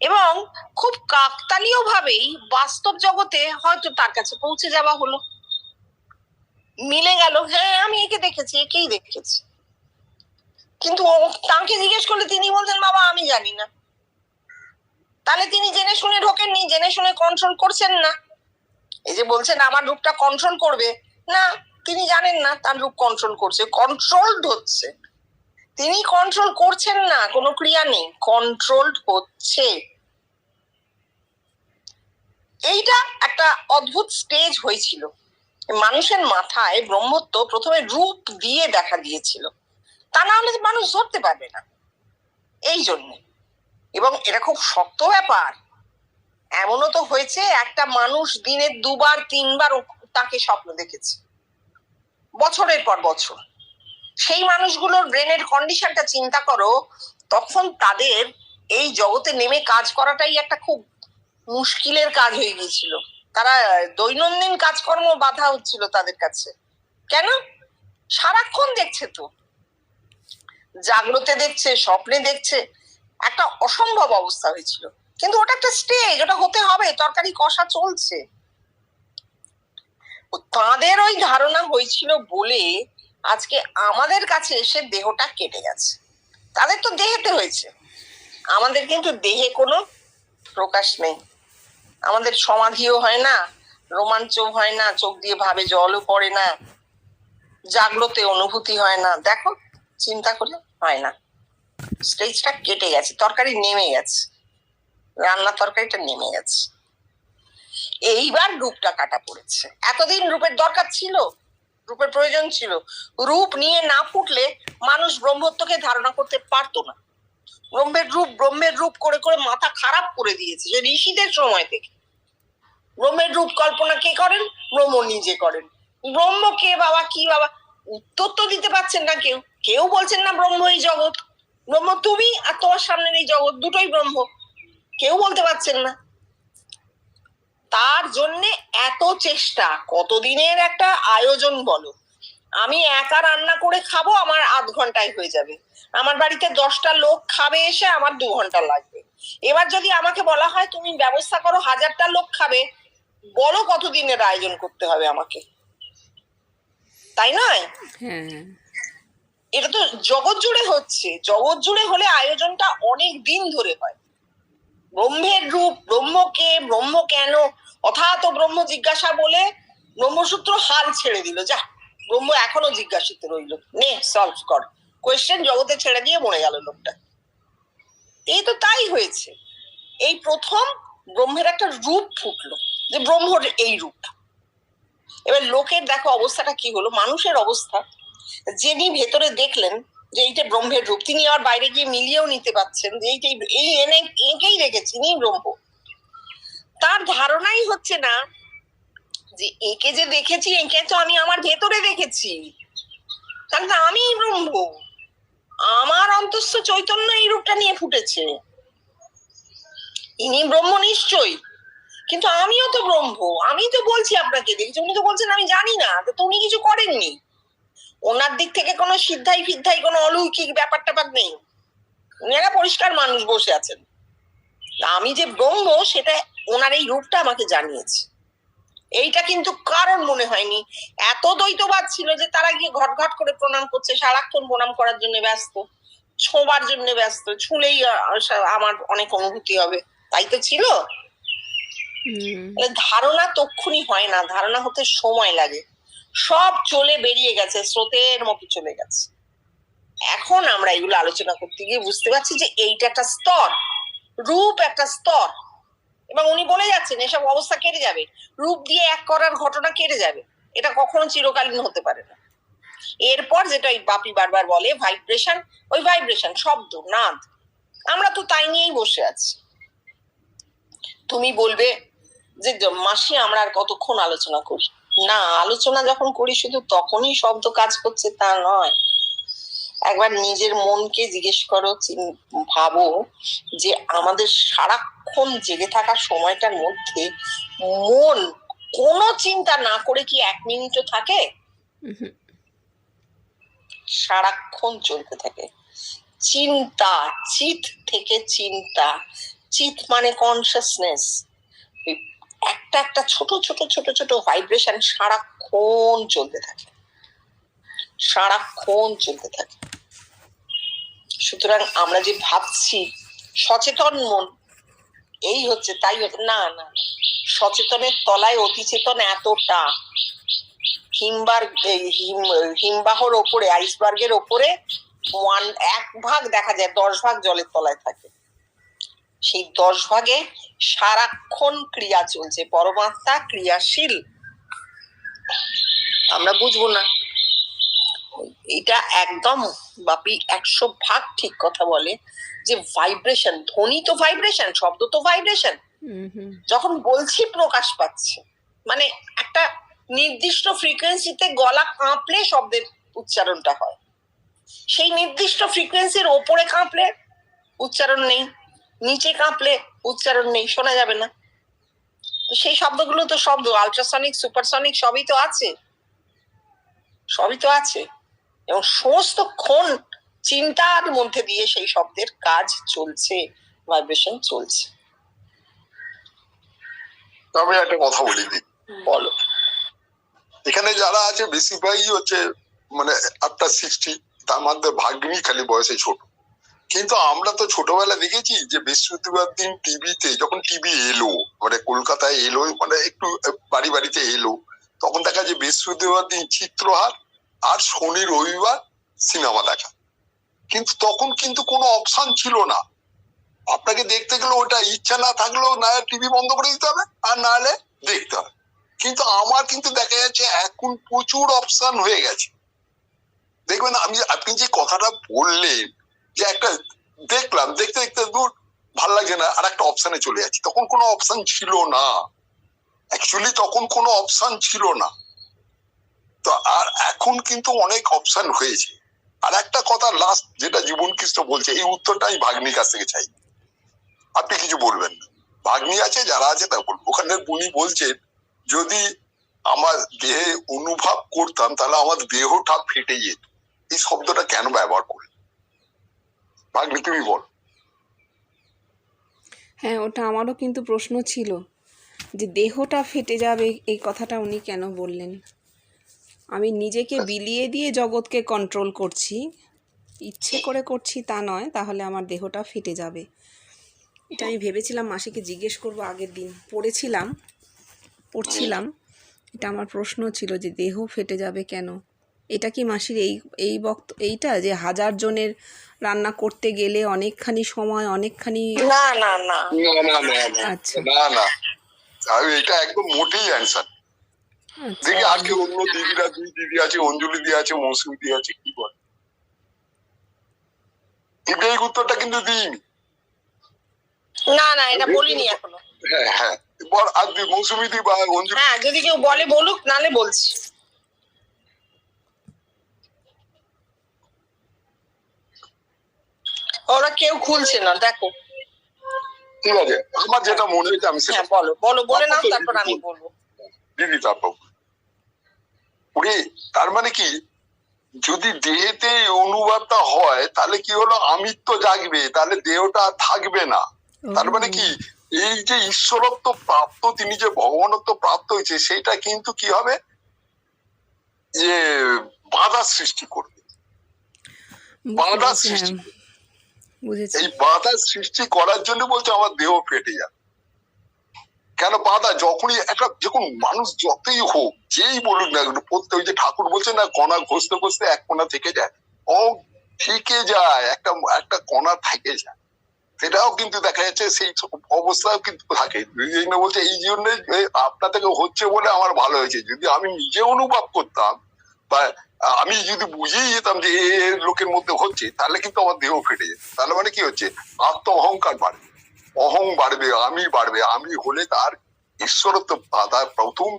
এবং খুব কাকতালীয় ভাবেই বাস্তব জগতে হয়তো তার কাছে পৌঁছে যাওয়া হলো, মিলে গেল, হ্যাঁ আমি একে দেখেছি, একেই দেখেছি। কিন্তু তাকে জিজ্ঞেস করলে তিনি বলছেন, বাবা আমি জানি না। তাহলে তিনি জেনে শুনে ঢোকেননি, জেনে শুনে কন্ট্রোল করছেন না। এই যে বলছেন আমার রূপটা কন্ট্রোল করবে, না, তিনি জানেন না তার রূপ কন্ট্রোল করছে, কন্ট্রোলড হচ্ছে। তিনি কন্ট্রোল করছেন না, কোনো ক্রিয়া নেই, কন্ট্রোলড হচ্ছে। এইটা একটা অদ্ভুত স্টেজ হয়েছিল। মানুষের মাথায় ব্রহ্মত্ব প্রথমে রূপ দিয়ে দেখা দিয়েছিল, তা না হলে মানুষ ধরতে পারবে না, এই জন্য। এবং এটা খুব শক্ত ব্যাপার। এমনও তো হয়েছে একটা মানুষ দিনে 2বার 3বার তাকে স্বপ্ন দেখেছে, বছরের পর বছর। সেই মানুষগুলোর ব্রেনের কন্ডিশনটা চিন্তা করো, তখন তাদের এই জগতে নেমে কাজ করাটাই একটা খুব মুশকিলের কাজ হয়ে গিয়েছিল। তারা দৈনন্দিন কাজকর্ম বাধা হচ্ছিল তাদের কাছে। কেন? সারাক্ষণ দেখছে, তো জাগ্রতে দেখছে, স্বপ্নে দেখছে, একটা অসম্ভব অবস্থা হয়েছিল। কিন্তু ওটা একটা স্টেজ, ওটা হতে হবে, তরকারি কষা চলছে। তাদের ওই ধারণা হয়েছিল বলে আজকে আমাদের কাছে এসে দেহটা কেটে গেছে। তাদের তো দেহেতে হয়েছে, আমাদের কিন্তু দেহে কোনো প্রকাশ নেই। আমাদের সমাধিও হয় না, রোমাঞ্চ হয় না, চোখ দিয়ে ভাবে জলও পড়ে না, জাগ্রতে অনুভূতি হয় না। দেখো, চিন্তা করলে হয় না। স্টেজটা কেটে গেছে, তরকারি নেমে গেছে, রান্না তরকারিটা নেমে গেছে। এইবার রূপটা কাটা পড়েছে। এতদিন রূপের দরকার ছিল, রূপের প্রয়োজন ছিল। রূপ নিয়ে না ফুটলে মানুষ ব্রহ্মত্বকে ধারণা করতে পারতো না। ব্রহ্মের রূপ করে করে মাথা খারাপ করে দিয়েছে যে ঋষিদের সময় থেকে। ব্রহ্মের রূপ কল্পনা কে করেন? ব্রহ্ম নিজে করেন। ব্রহ্ম কে বাবা, কি বাবা, উত্তর তো দিতে পারছেন না কেউ। কেউ বলছেন না ব্রহ্ম এই জগৎ, ব্রহ্ম তুমি আর তোমার সামনের এই জগৎ, দুটোই ব্রহ্ম, কেউ বলতে পারছেন না। তার জন্য এত চেষ্টা, কতদিনের একটা আয়োজন বলো। আমি একা রান্না করে খাবো, আমার 8 ঘন্টায় হয়ে যাবে। আমার বাড়িতে 10টা লোক খাবে, এসে আমার 2 ঘন্টা লাগবে। এবার যদি আমাকে বলা হয় তুমি ব্যবস্থা করো 1000টা লোক খাবে, বলো কতদিনের আয়োজন করতে হবে আমাকে, তাই নয়? হ্যাঁ, এটা তো জগৎ জুড়ে হচ্ছে। জগৎ জুড়ে হলে আয়োজনটা অনেক দিন ধরে হয়। ব্রহ্মের রূপ, ব্রহ্মকে, ব্রহ্ম কেন, অথাৎ ব্রহ্ম জিজ্ঞাসা বলে ব্রহ্মসূত্র হাল ছেড়ে দিল। যা, ব্রহ্ম এখনো জিজ্ঞাসিত রইল, নে সলভ কর কোয়েশ্চেন, জগতে ছেড়ে দিয়ে মরে গেল লোকটা। এই তো তাই হয়েছে। এই প্রথম ব্রহ্মের একটা রূপ ফুটলো, যে ব্রহ্মর এই রূপ। এবার লোকের দেখো অবস্থাটা কি হলো, মানুষের অবস্থা। যিনি ভেতরে দেখলেন যে এইটা ব্রহ্মের রূপ, তিনি আবার বাইরে গিয়ে মিলিয়েও নিতে পারছেন যে এইটাই, এই একেই রেখেছি, ইনি ব্রহ্ম। তার ধারণাই হচ্ছে না যে একে যে দেখেছি, একে তো আমি আমার ভেতরে দেখেছি, তাহলে আমি ব্রহ্ম, আমার অন্তস্থ চৈতন্য এই রূপটা নিয়ে ফুটেছে, ইনি ব্রহ্ম নিশ্চয়ই, কিন্তু আমিও তো ব্রহ্ম। আমি তো বলছি আপনাকে দেখছি, উনি তো বলছেন আমি জানি না, তো উনি কিছু করেননি। ওনার দিক থেকে কোনো সিদ্ধাই ফিদ্ধাই, কোনো অলৌকিক ব্যাপার ট্যাপার নেই। উনি একটা পরিষ্কার মানুষ বসে আছেন। আমি যে ব্রহ্ম সেটা ওনার এই রূপটা আমাকে জানিয়েছে। এইটা কিন্তু কারণ মনে হয়নি। এত দ্বৈতবাদ ছিল যে তারা গিয়ে ঘট ঘট করে প্রণাম করছে, সারাক্ষণ প্রণাম করার জন্য ব্যস্ত, ছোঁবার জন্য ব্যস্ত, ছুঁলেই আমার অনেক অনুভূতি হবে, তাই তো ছিল। ধারণা তক্ষুনি হয় না, ধারণা হতে সময় লাগে। সব চলে বেরিয়ে গেছে, স্রোতের মতো চলে গেছে। এখন আমরা এগুলো আলোচনা করতে গিয়ে বুঝতে পারছি যে এইটা একটা স্তর, রূপ একটা স্তর। এবং উনি বলে যাচ্ছেন এসব অবস্থা কেটে যাবে, রূপ দিয়ে এক করার ঘটনা কেটে যাবে, এটা কখনো চিরকালীন হতে পারে না। এরপর যেটা ওই বাপি বারবার বলে ভাইব্রেশন, ওই ভাইব্রেশন, শব্দ, নাদ, আমরা তো তাই নিয়েই বসে আছি। তুমি বলবে যে মাসি আমরা আর কতক্ষণ আলোচনা করি, না, আলোচনা যখন করি শুধু তখনই শব্দ কাজ করছে তা নয়। একবার নিজের মনকে জিজ্ঞেস করো, ভাবো যে আমাদের সারাক্ষণ জেগে থাকা সময়টার মধ্যে মন কোনো চিন্তা না করে কি 1 মিনিটও থাকে? সারাক্ষণ চলতে থাকে চিন্তা, চিত থেকে চিন্তা। চিত মানে কনসিয়াসনেস। একটা একটা ছোট ছোট ছোট ছোট ভাইব্রেশন সারাক্ষণ চলতে থাকে, সারাক্ষণ চলতে থাকে। সুতরাং আমরা যে ভাবছি সচেতন মন, এই হচ্ছে তাই হচ্ছে না, না, সচেতনের তলায় অতিচেতন এতটা। হিমবাহর ওপরে, আইসবার্গের ওপরে 1 ভাগ দেখা যায়, 10 ভাগ জলের তলায় থাকে। সেই 10 ভাগে সারাক্ষণ ক্রিয়া চলছে, পরমাত্মা ক্রিয়াশীল। আমরা বুঝবো না। এটা একদম বাপি 100 ভাগ ঠিক কথা বলে যে ভাইব্রেশন, ধ্বনি তো ভাইব্রেশন, শব্দ তো ভাইব্রেশন। যখন বলছি প্রকাশ পাচ্ছে, মানে একটা নির্দিষ্ট ফ্রিকোয়েন্সিতে গলা কাঁপলে শব্দের উচ্চারণটা হয়, সেই নির্দিষ্ট ফ্রিকোয়েন্সির ওপরে কাঁপলে উচ্চারণ নেই, নিচে কাঁপলে উচ্চারণ নেই, শোনা যাবে না। সেই শব্দগুলো তো শব্দ, আল্ট্রাসনিক, সুপারসনিক সবই তো আছে, সবই তো আছে। এবং সমস্তক্ষণ চিন্তার মধ্যে দিয়ে সেই শব্দের কাজ চলছে, ভাইব্রেশন চলছে। আমি একটা কথা বলি দিই, বলো। এখানে যারা আছে বেশিরভাগই হচ্ছে মানে আফটার 60, তার মধ্যে ভাগ্নি খালি বয়সে ছোট। কিন্তু আমরা তো ছোটবেলা দেখেছি যে বৃহস্পতিবার দিন টিভিতে, যখন টিভি এলো, মানে কলকাতায় এলো, মানে একটু বাড়ি বাড়িতে এলো, তখন দেখা যায় বৃহস্পতিবার দিন চিত্রহার আর শনি রবিবার সিনেমা দেখা। কিন্তু তখন কিন্তু কোনো অপশন ছিল না, আপনাকে দেখতে গেলে ওটা ইচ্ছা না থাকলেও না টিভি বন্ধ করে দিতে হবে, আর না হলে দেখতে হবে। কিন্তু আমার কিন্তু দেখা যাচ্ছে এখন প্রচুর অপশন হয়ে গেছে। দেখবেন আপনি যে কথাটা বললেন যে একটা দেখলাম, দেখতে দেখতে দূর ভাল লাগছে না, আর একটা অপশনে চলে যাচ্ছি, তখন কোনো অপশন ছিল না, অ্যাকচুয়ালি তখন কোনো অপশন ছিল না। তো আর এখন কিন্তু অনেক অপশন হয়েছে। আর একটা কথা লাস্ট যেটা জীবন কৃষ্ণ বলছে, এই উত্তরটা আমি ভাগ্নির কাছ থেকে চাই, আপনি কিছু বলবেন না। ভাগ্নি আছে যারা আছে তা বলবো। ওখানে উনি বলছেন যদি আমার দেহে অনুভব করতাম তাহলে আমার দেহটা ফেটে যেত। এই শব্দটা কেন ব্যবহার করি ভাগ্নি, তুমি বল। হ্যাঁ, ওটা আমারও কিন্তু প্রশ্ন ছিল যে দেহটা ফেটে যাবে, এই কথাটা উনি কেন বললেন। আমি নিজেকে বিলিয়ে দিয়ে জগৎকে কন্ট্রোল করছি, ইচ্ছে করে করছি তা নয়, তাহলে আমার দেহটা ফেটে যাবে। এটা আমি ভেবেছিলাম মাসিকে জিজ্ঞেস করব, আগের দিন পড়ছিলাম। এটা আমার প্রশ্ন ছিল যে দেহ ফেটে যাবে কেন। এটা কি মাসির এইটা যে 1000 জনের রান্না করতে গেলে অনেকখানি সময়, অনেকখানি না না না না না না আচ্ছা না না, আমি এটা একদম মোটেই অ্যান্সার। আচ্ছা দেখি আর কি অন্য দিদিরা, দুই দিদি আছে, অঞ্জলি দি আছে, মৌসুমি দি আছে, কি বল। কিন্তু এই উত্তরটা কিন্তু দিইনি। না না, এটা বলিনি এখনো। হ্যাঁ হ্যাঁ, বল। আর মৌসুমি দি বা অঞ্জলি, হ্যাঁ, যদি কেউ বলে বলুক, নালে বলছি। ওরা কেউ খুলছে না, দেখো। ঠিক আছে, আমার যেটা মনে হয়েছে আমি সেটা হ্যাঁ, বলো বলো, বলে নাও, তারপর আমি বলবো। দিদি। তারপর ওরে, তার মানে কি, যদি দেহেতে অনুবাদটা হয় তাহলে কি হলো, আমিত্ব জাগবে, তাহলে দেহটা আর থাকবে না। তার মানে কি, এই যে ঈশ্বরত্ব প্রাপ্ত, তিনি যে ভগবানত্ব প্রাপ্ত হয়েছে, সেটা কিন্তু কি হবে, যে বাধা সৃষ্টি করবে, বাধা সৃষ্টি করবে। বুঝেছি। এই বাধা সৃষ্টি করার জন্য বলছে আমার দেহ ফেটে যাবে। কেন বাধা, যখনই একটা, যখন মানুষ যতই হোক, যেই বলুক না কেন, প্রত্যেক, ওই যে ঠাকুর বলছে না, কণা ঘষতে ঘষতে এক কোণা থেকে যায়, ও থেকে যায়, একটা একটা কণা থেকে যায়। সেটাও কিন্তু দেখা যাচ্ছে সেই অবস্থাও কিন্তু থাকে। বলছে এই জন্য আপনার থেকে হচ্ছে বলে আমার ভালো হয়েছে। যদি আমি নিজে অনুভব করতাম বা আমি যদি বুঝেই যেতাম যে লোকের মধ্যে হচ্ছে, তাহলে কিন্তু আমার দেহ ফেটে যেত। তাহলে মানে কি হচ্ছে, আত্ম অহংকার বাড়বে, অহং বাড়বে, আমি হলে তার ঈশ্বরত্ব প্রথম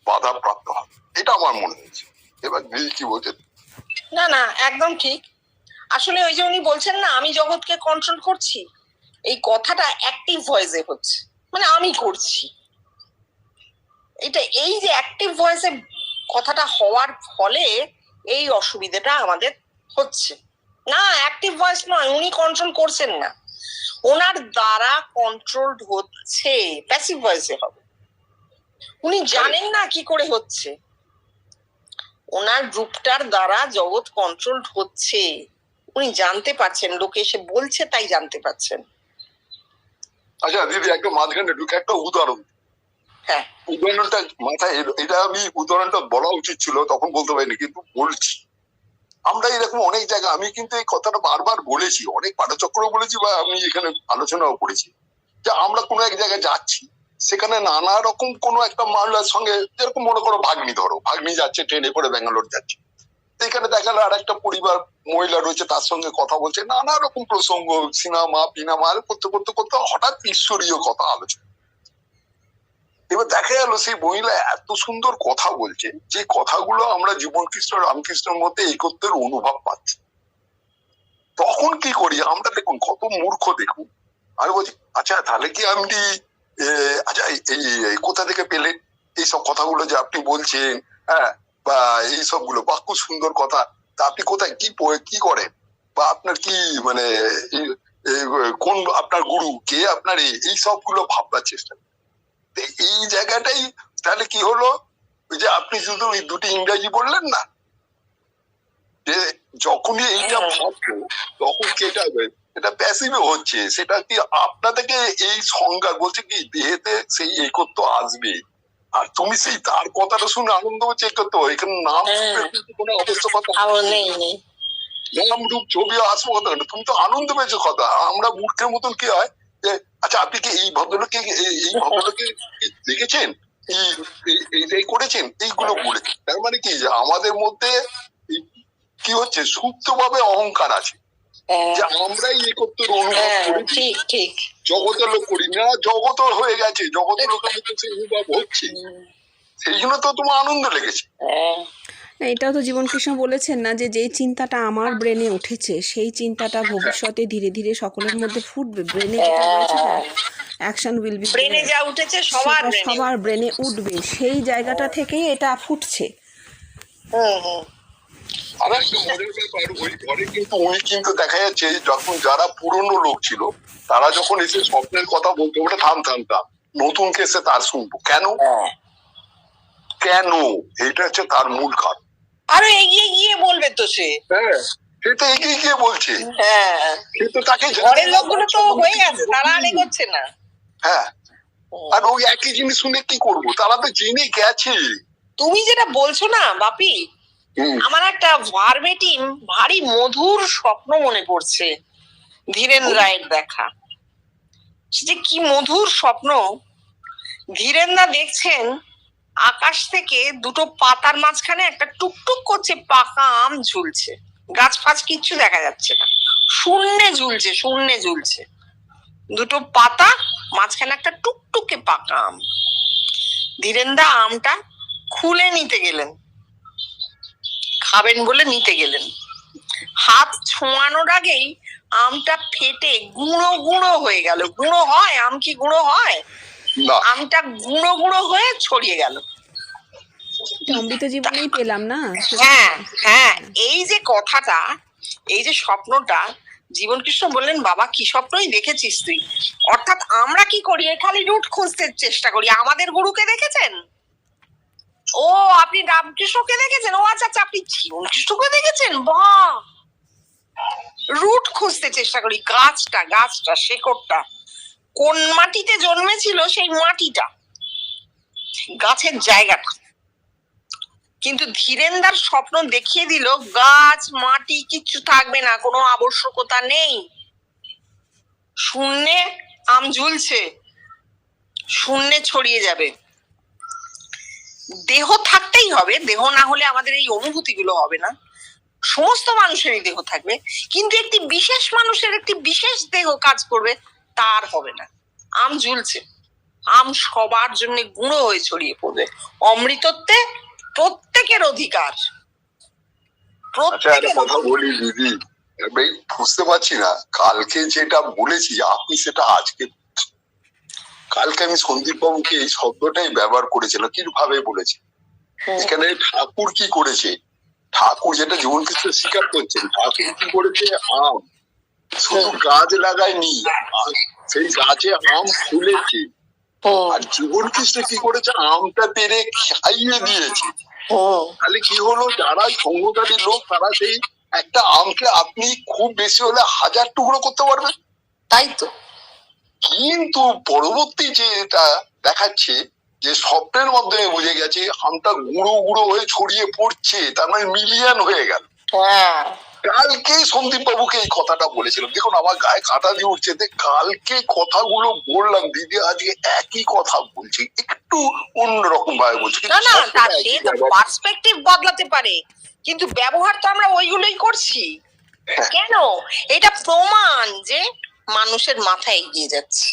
বাধা প্রাপ্ত হবে। এটা আমার মনে হয়েছে। এবার দিদি কি বলছেন? না না, একদম ঠিক। আসলে ওই যে উনি বলছেন না, আমি জগৎকে কন্ট্রোল করছি, এই কথাটা অ্যাক্টিভ ভয়েসে হচ্ছে, মানে আমি করছি এটা। এই যে অ্যাক্টিভ ভয়েসে কথাটা হওয়ার ফলে এই অসুবিধাটা আমাদের হচ্ছে। না, অ্যাক্টিভ ভয়েস নয়, উনি কন্ট্রোল করছেন না, ওনার দ্বারা কন্ট্রোলড হচ্ছে, প্যাসিভ ভয়েসে হবে। উনি জানেন না কি করে হচ্ছে, ওনার রূপটার দ্বারা জগৎ কন্ট্রোলড হচ্ছে, উনি জানতে পারছেন, লোকে এসে বলছে তাই জানতে পারছেন। আচ্ছা দিদি, একটা মাঝখানে ঢুকে একটা উদাহরণ। হ্যাঁ, উদাহরণটা মাথায় এটা, আমি উদাহরণটা বলা উচিত ছিল, তখন বলতে পারিনি, কিন্তু বলছি। আমরা এরকম অনেক জায়গা, আমি কিন্তু এই কথাটা বারবার বলেছি, অনেক পাঠচক্র বলেছি, বা আমি এখানে আলোচনাও করেছি, যে আমরা কোনো এক জায়গায় যাচ্ছি, সেখানে নানা রকম কোনো একটা মানুষের সঙ্গে, যেরকম মনে করো ভাগ্নি, ধরো ভাগ্নি যাচ্ছে ট্রেনে করে ব্যাঙ্গালোর যাচ্ছে, এখানে দেখালো আর একটা পরিবার মহিলা রয়েছে, তার সঙ্গে কথা বলছে, নানা রকম প্রসঙ্গ, সিনেমা পিনামা করতে করতে করতে হঠাৎ ঈশ্বরীয় কথা আলোচনা। এবার দেখা গেল সেই মহিলা এত সুন্দর কথা বলছে, যে কথাগুলো আমরা জীবন কৃষ্ণ রামকৃষ্ণের মধ্যে একত্বের অনুভব পাচ্ছি। তখন কি করি আমরা, দেখুন কত মূর্খ, দেখুন। আমি বলছি আচ্ছা তাহলে কি আপনি আচ্ছা এই কোথা থেকে পেলেন এইসব কথাগুলো যে আপনি বলছেন, হ্যাঁ, বা এই সবগুলো বা খুব সুন্দর কথা, তা আপনি কোথায় কি করেন, বা আপনার কি মানে কোন আপনার গুরু কে, আপনার এই সবগুলো ভাববার চেষ্টা। এই জায়গাটাই তাহলে কি হলো, ওই যে আপনি শুধু ওই দুটি ইংরেজি বললেন না, যে যখনই এইটা ভাবছো তখন কি এটা প্যাসিভে হচ্ছে, সেটা কি আপনা থেকে এই সংজ্ঞা বলছে কি দেহেতে সেই একত্ব আসবে, আর তুমি সেই তার কথাটা শুনে আনন্দ হচ্ছে একত্ব। এখানে নাম কোনো আবশ্যকতা নেই, নাম রূপ ছবি আসবো কথা, তুমি তো আনন্দ পেয়েছো কথা। আমরা মূর্খের মতন কি হয় যে আচ্ছা আপনি কি এই ভদ্রলোককে দেখেছেন, এই করেছেন, এইগুলো বলেছেন। তার মানে কি, যে আমাদের মধ্যে কি হচ্ছে, সুপ্ত ভাবে অহংকার আছে, যে আমরাই একত্রের অনুভব করি, ঠিক ঠিক, জগতের লোক করি না, জগত হয়ে গেছে, জগতের লোকের মধ্যে সেই অনুভব হচ্ছে। সেই জন্য তো তোমার আনন্দ লেগেছে। না, এটাও তো জীবনকৃষ্ণ বলেছেন না যে যেই চিন্তাটা আমার ব্রেনে উঠেছে সেই চিন্তাটা ভবিষ্যতে ধীরে ধীরে সকলের মধ্যে ফুটবে। ব্রেনে যেটা রয়েছে অ্যাকশন উইল বি, ব্রেনে যা উঠেছে সবার সেটা ব্রেনে। সবার ব্রেনে উঠবে, সেই জায়গাটা থেকেই এটা ফুটছে। আবার একটা মজার ব্যাপার, ওই ঘরে কিন্তু উনি কিন্তু দেখা যাচ্ছে যখন যারা পুরনো লোক ছিল তারা যখন এসে স্বপ্নের কথা বলতো, ওটা থাম থাম থাম, নতুন কেসে তার শুনবো কেন কেন, এটা হচ্ছে তার মূল কারণ। আরো এগিয়ে গিয়ে বলবে তো সে। হ্যাঁ, সে তো এগিয়ে গিয়ে বলছে, হ্যাঁ, কিন্তু তাকে ঘরের লোকগুলো তো হয়ে গেছে, তারা আর এগোচ্ছে না। হ্যাঁ, আর ওই একই জিনিস শুনে কি করবো, তারা তো জেনে গেছে। তুমি যেটা বলছো না বাপি, আমার একটা ভার্বেটিম ভারী মধুর স্বপ্ন মনে পড়ছে, ধীরেন রায়ের দেখা। সে যে কি মধুর স্বপ্ন। ধীরেন দা দেখছেন আকাশ থেকে দুটো পাতার মাঝখানে একটা টুকটুক করছে পাকা আম ঝুলছে, গাছ ফাছ কিচ্ছু দেখা যাচ্ছে না, শূন্যে ঝুলছে, শূন্যে ঝুলছে দুটো পাতা, মাঝখানে একটা টুকটুকে পাকা আম। ধীরেন দা আমটা খুলে নিতে গেলেন, খাবেন বলে নিতে গেলেন, হাত ছোঁয়ানোর আগেই আমটা ফেটে গুঁড়ো গুঁড়ো হয়ে গেল। গুঁড়ো হয় আম, কি গুঁড়ো হয়? না, আমটা গুঁড়ো গুঁড়ো হয়ে ছড়িয়ে গেল। অমৃত জীবনেই পেলাম না। হ্যাঁ হ্যাঁ, এই যে কথাটা, এই যে স্বপ্নটা, জীবনকৃষ্ণ বললেন বাবা কি স্বপ্নই দেখেছিস তুই। অর্থাৎ আমরা কি করি, খালি রুট খুঁজতে চেষ্টা করি। আমাদের গুরুকে দেখেছেন? ও আপনি রামকৃষ্ণকে দেখেছেন? ও আচ্ছা আচ্ছা, আপনি জীবনকৃষ্ণকে দেখেছেন? বাহ, রুট খুঁজতে চেষ্টা করি, গাছটা গাছটা শেকড়টা কোন মাটিতে জন্মেছিল, সেই মাটিটা, গাছের জায়গাটা। কিন্তু ধীরেন্দার স্বপ্ন দেখিয়ে দিল গাছ মাটি কিচ্ছু থাকবে না, কোনো আবশ্যকতা নেই, শূন্যে আম ঝুলছে, শূন্যে ছড়িয়ে যাবে। দেহ থাকতেই হবে, দেহ না হলে আমাদের এই অনুভূতিগুলো হবে না। সমস্ত মানুষেরই দেহ থাকবে, কিন্তু একটি বিশেষ মানুষের একটি বিশেষ দেহ কাজ করবে, তার হবে না। আম ঝুলছে, আম সবার জন্য গুঁড়ো হয়ে ছড়িয়ে পড়বে। অমৃতত্বে প্রত্যেকের অধিকার। আচ্ছা একটা কথা বলি দিদি, ভাই বুঝতে পারছি না, কালকে যেটা বলেছি আপনি সেটা আজকে, কালকে আমি সন্দীপ বাবুকে এই শব্দটাই ব্যবহার করেছিলাম, কিভাবে বলেছি এখানে ঠাকুর কি করেছে, ঠাকুর যেটা জীবনকৃষ্ণ স্বীকার করছেন, ঠাকুর কি করেছে, আম শুধু গাছ লাগায়নি, সেই গাছে আম ফুলেছে, আর জীবনকৃষ্ণ কি করেছে, আমটা পেরে খাইয়ে দিয়েছে। তাহলে কি হলো, যারা সঙ্গকারী লোক তারা সেই একটা আমকে আপনি খুব বেশি হলে 1000 টুকরো করতে পারবেন, তাই তো। কিন্তু পরবর্তী যে এটা দেখাচ্ছে যে স্বপ্নের মাধ্যমে বুঝে গেছে আমটা গুঁড়ো গুঁড়ো হয়ে ছড়িয়ে পড়ছে, তার মানে মিলিয়ন হয়ে গেল। কালকে সন্দীপ বাবুকে এই কথাটা বলেছিলাম, দেখুন আমার গায়ে কাঁটা দিয়ে উঠছে, কালকে কথাগুলো বললাম দিদি, আজকে একই কথা বলছি, একটু অন্যরকম ভাবে বলছি। না না, তার সে তো পার্সপেক্টিভ বদলাতে পারে, কিন্তু ব্যবহার তো আমরা ওইগুলোই করছি। কেন? এটা প্রমাণ যে মানুষের মাথা এগিয়ে যাচ্ছে।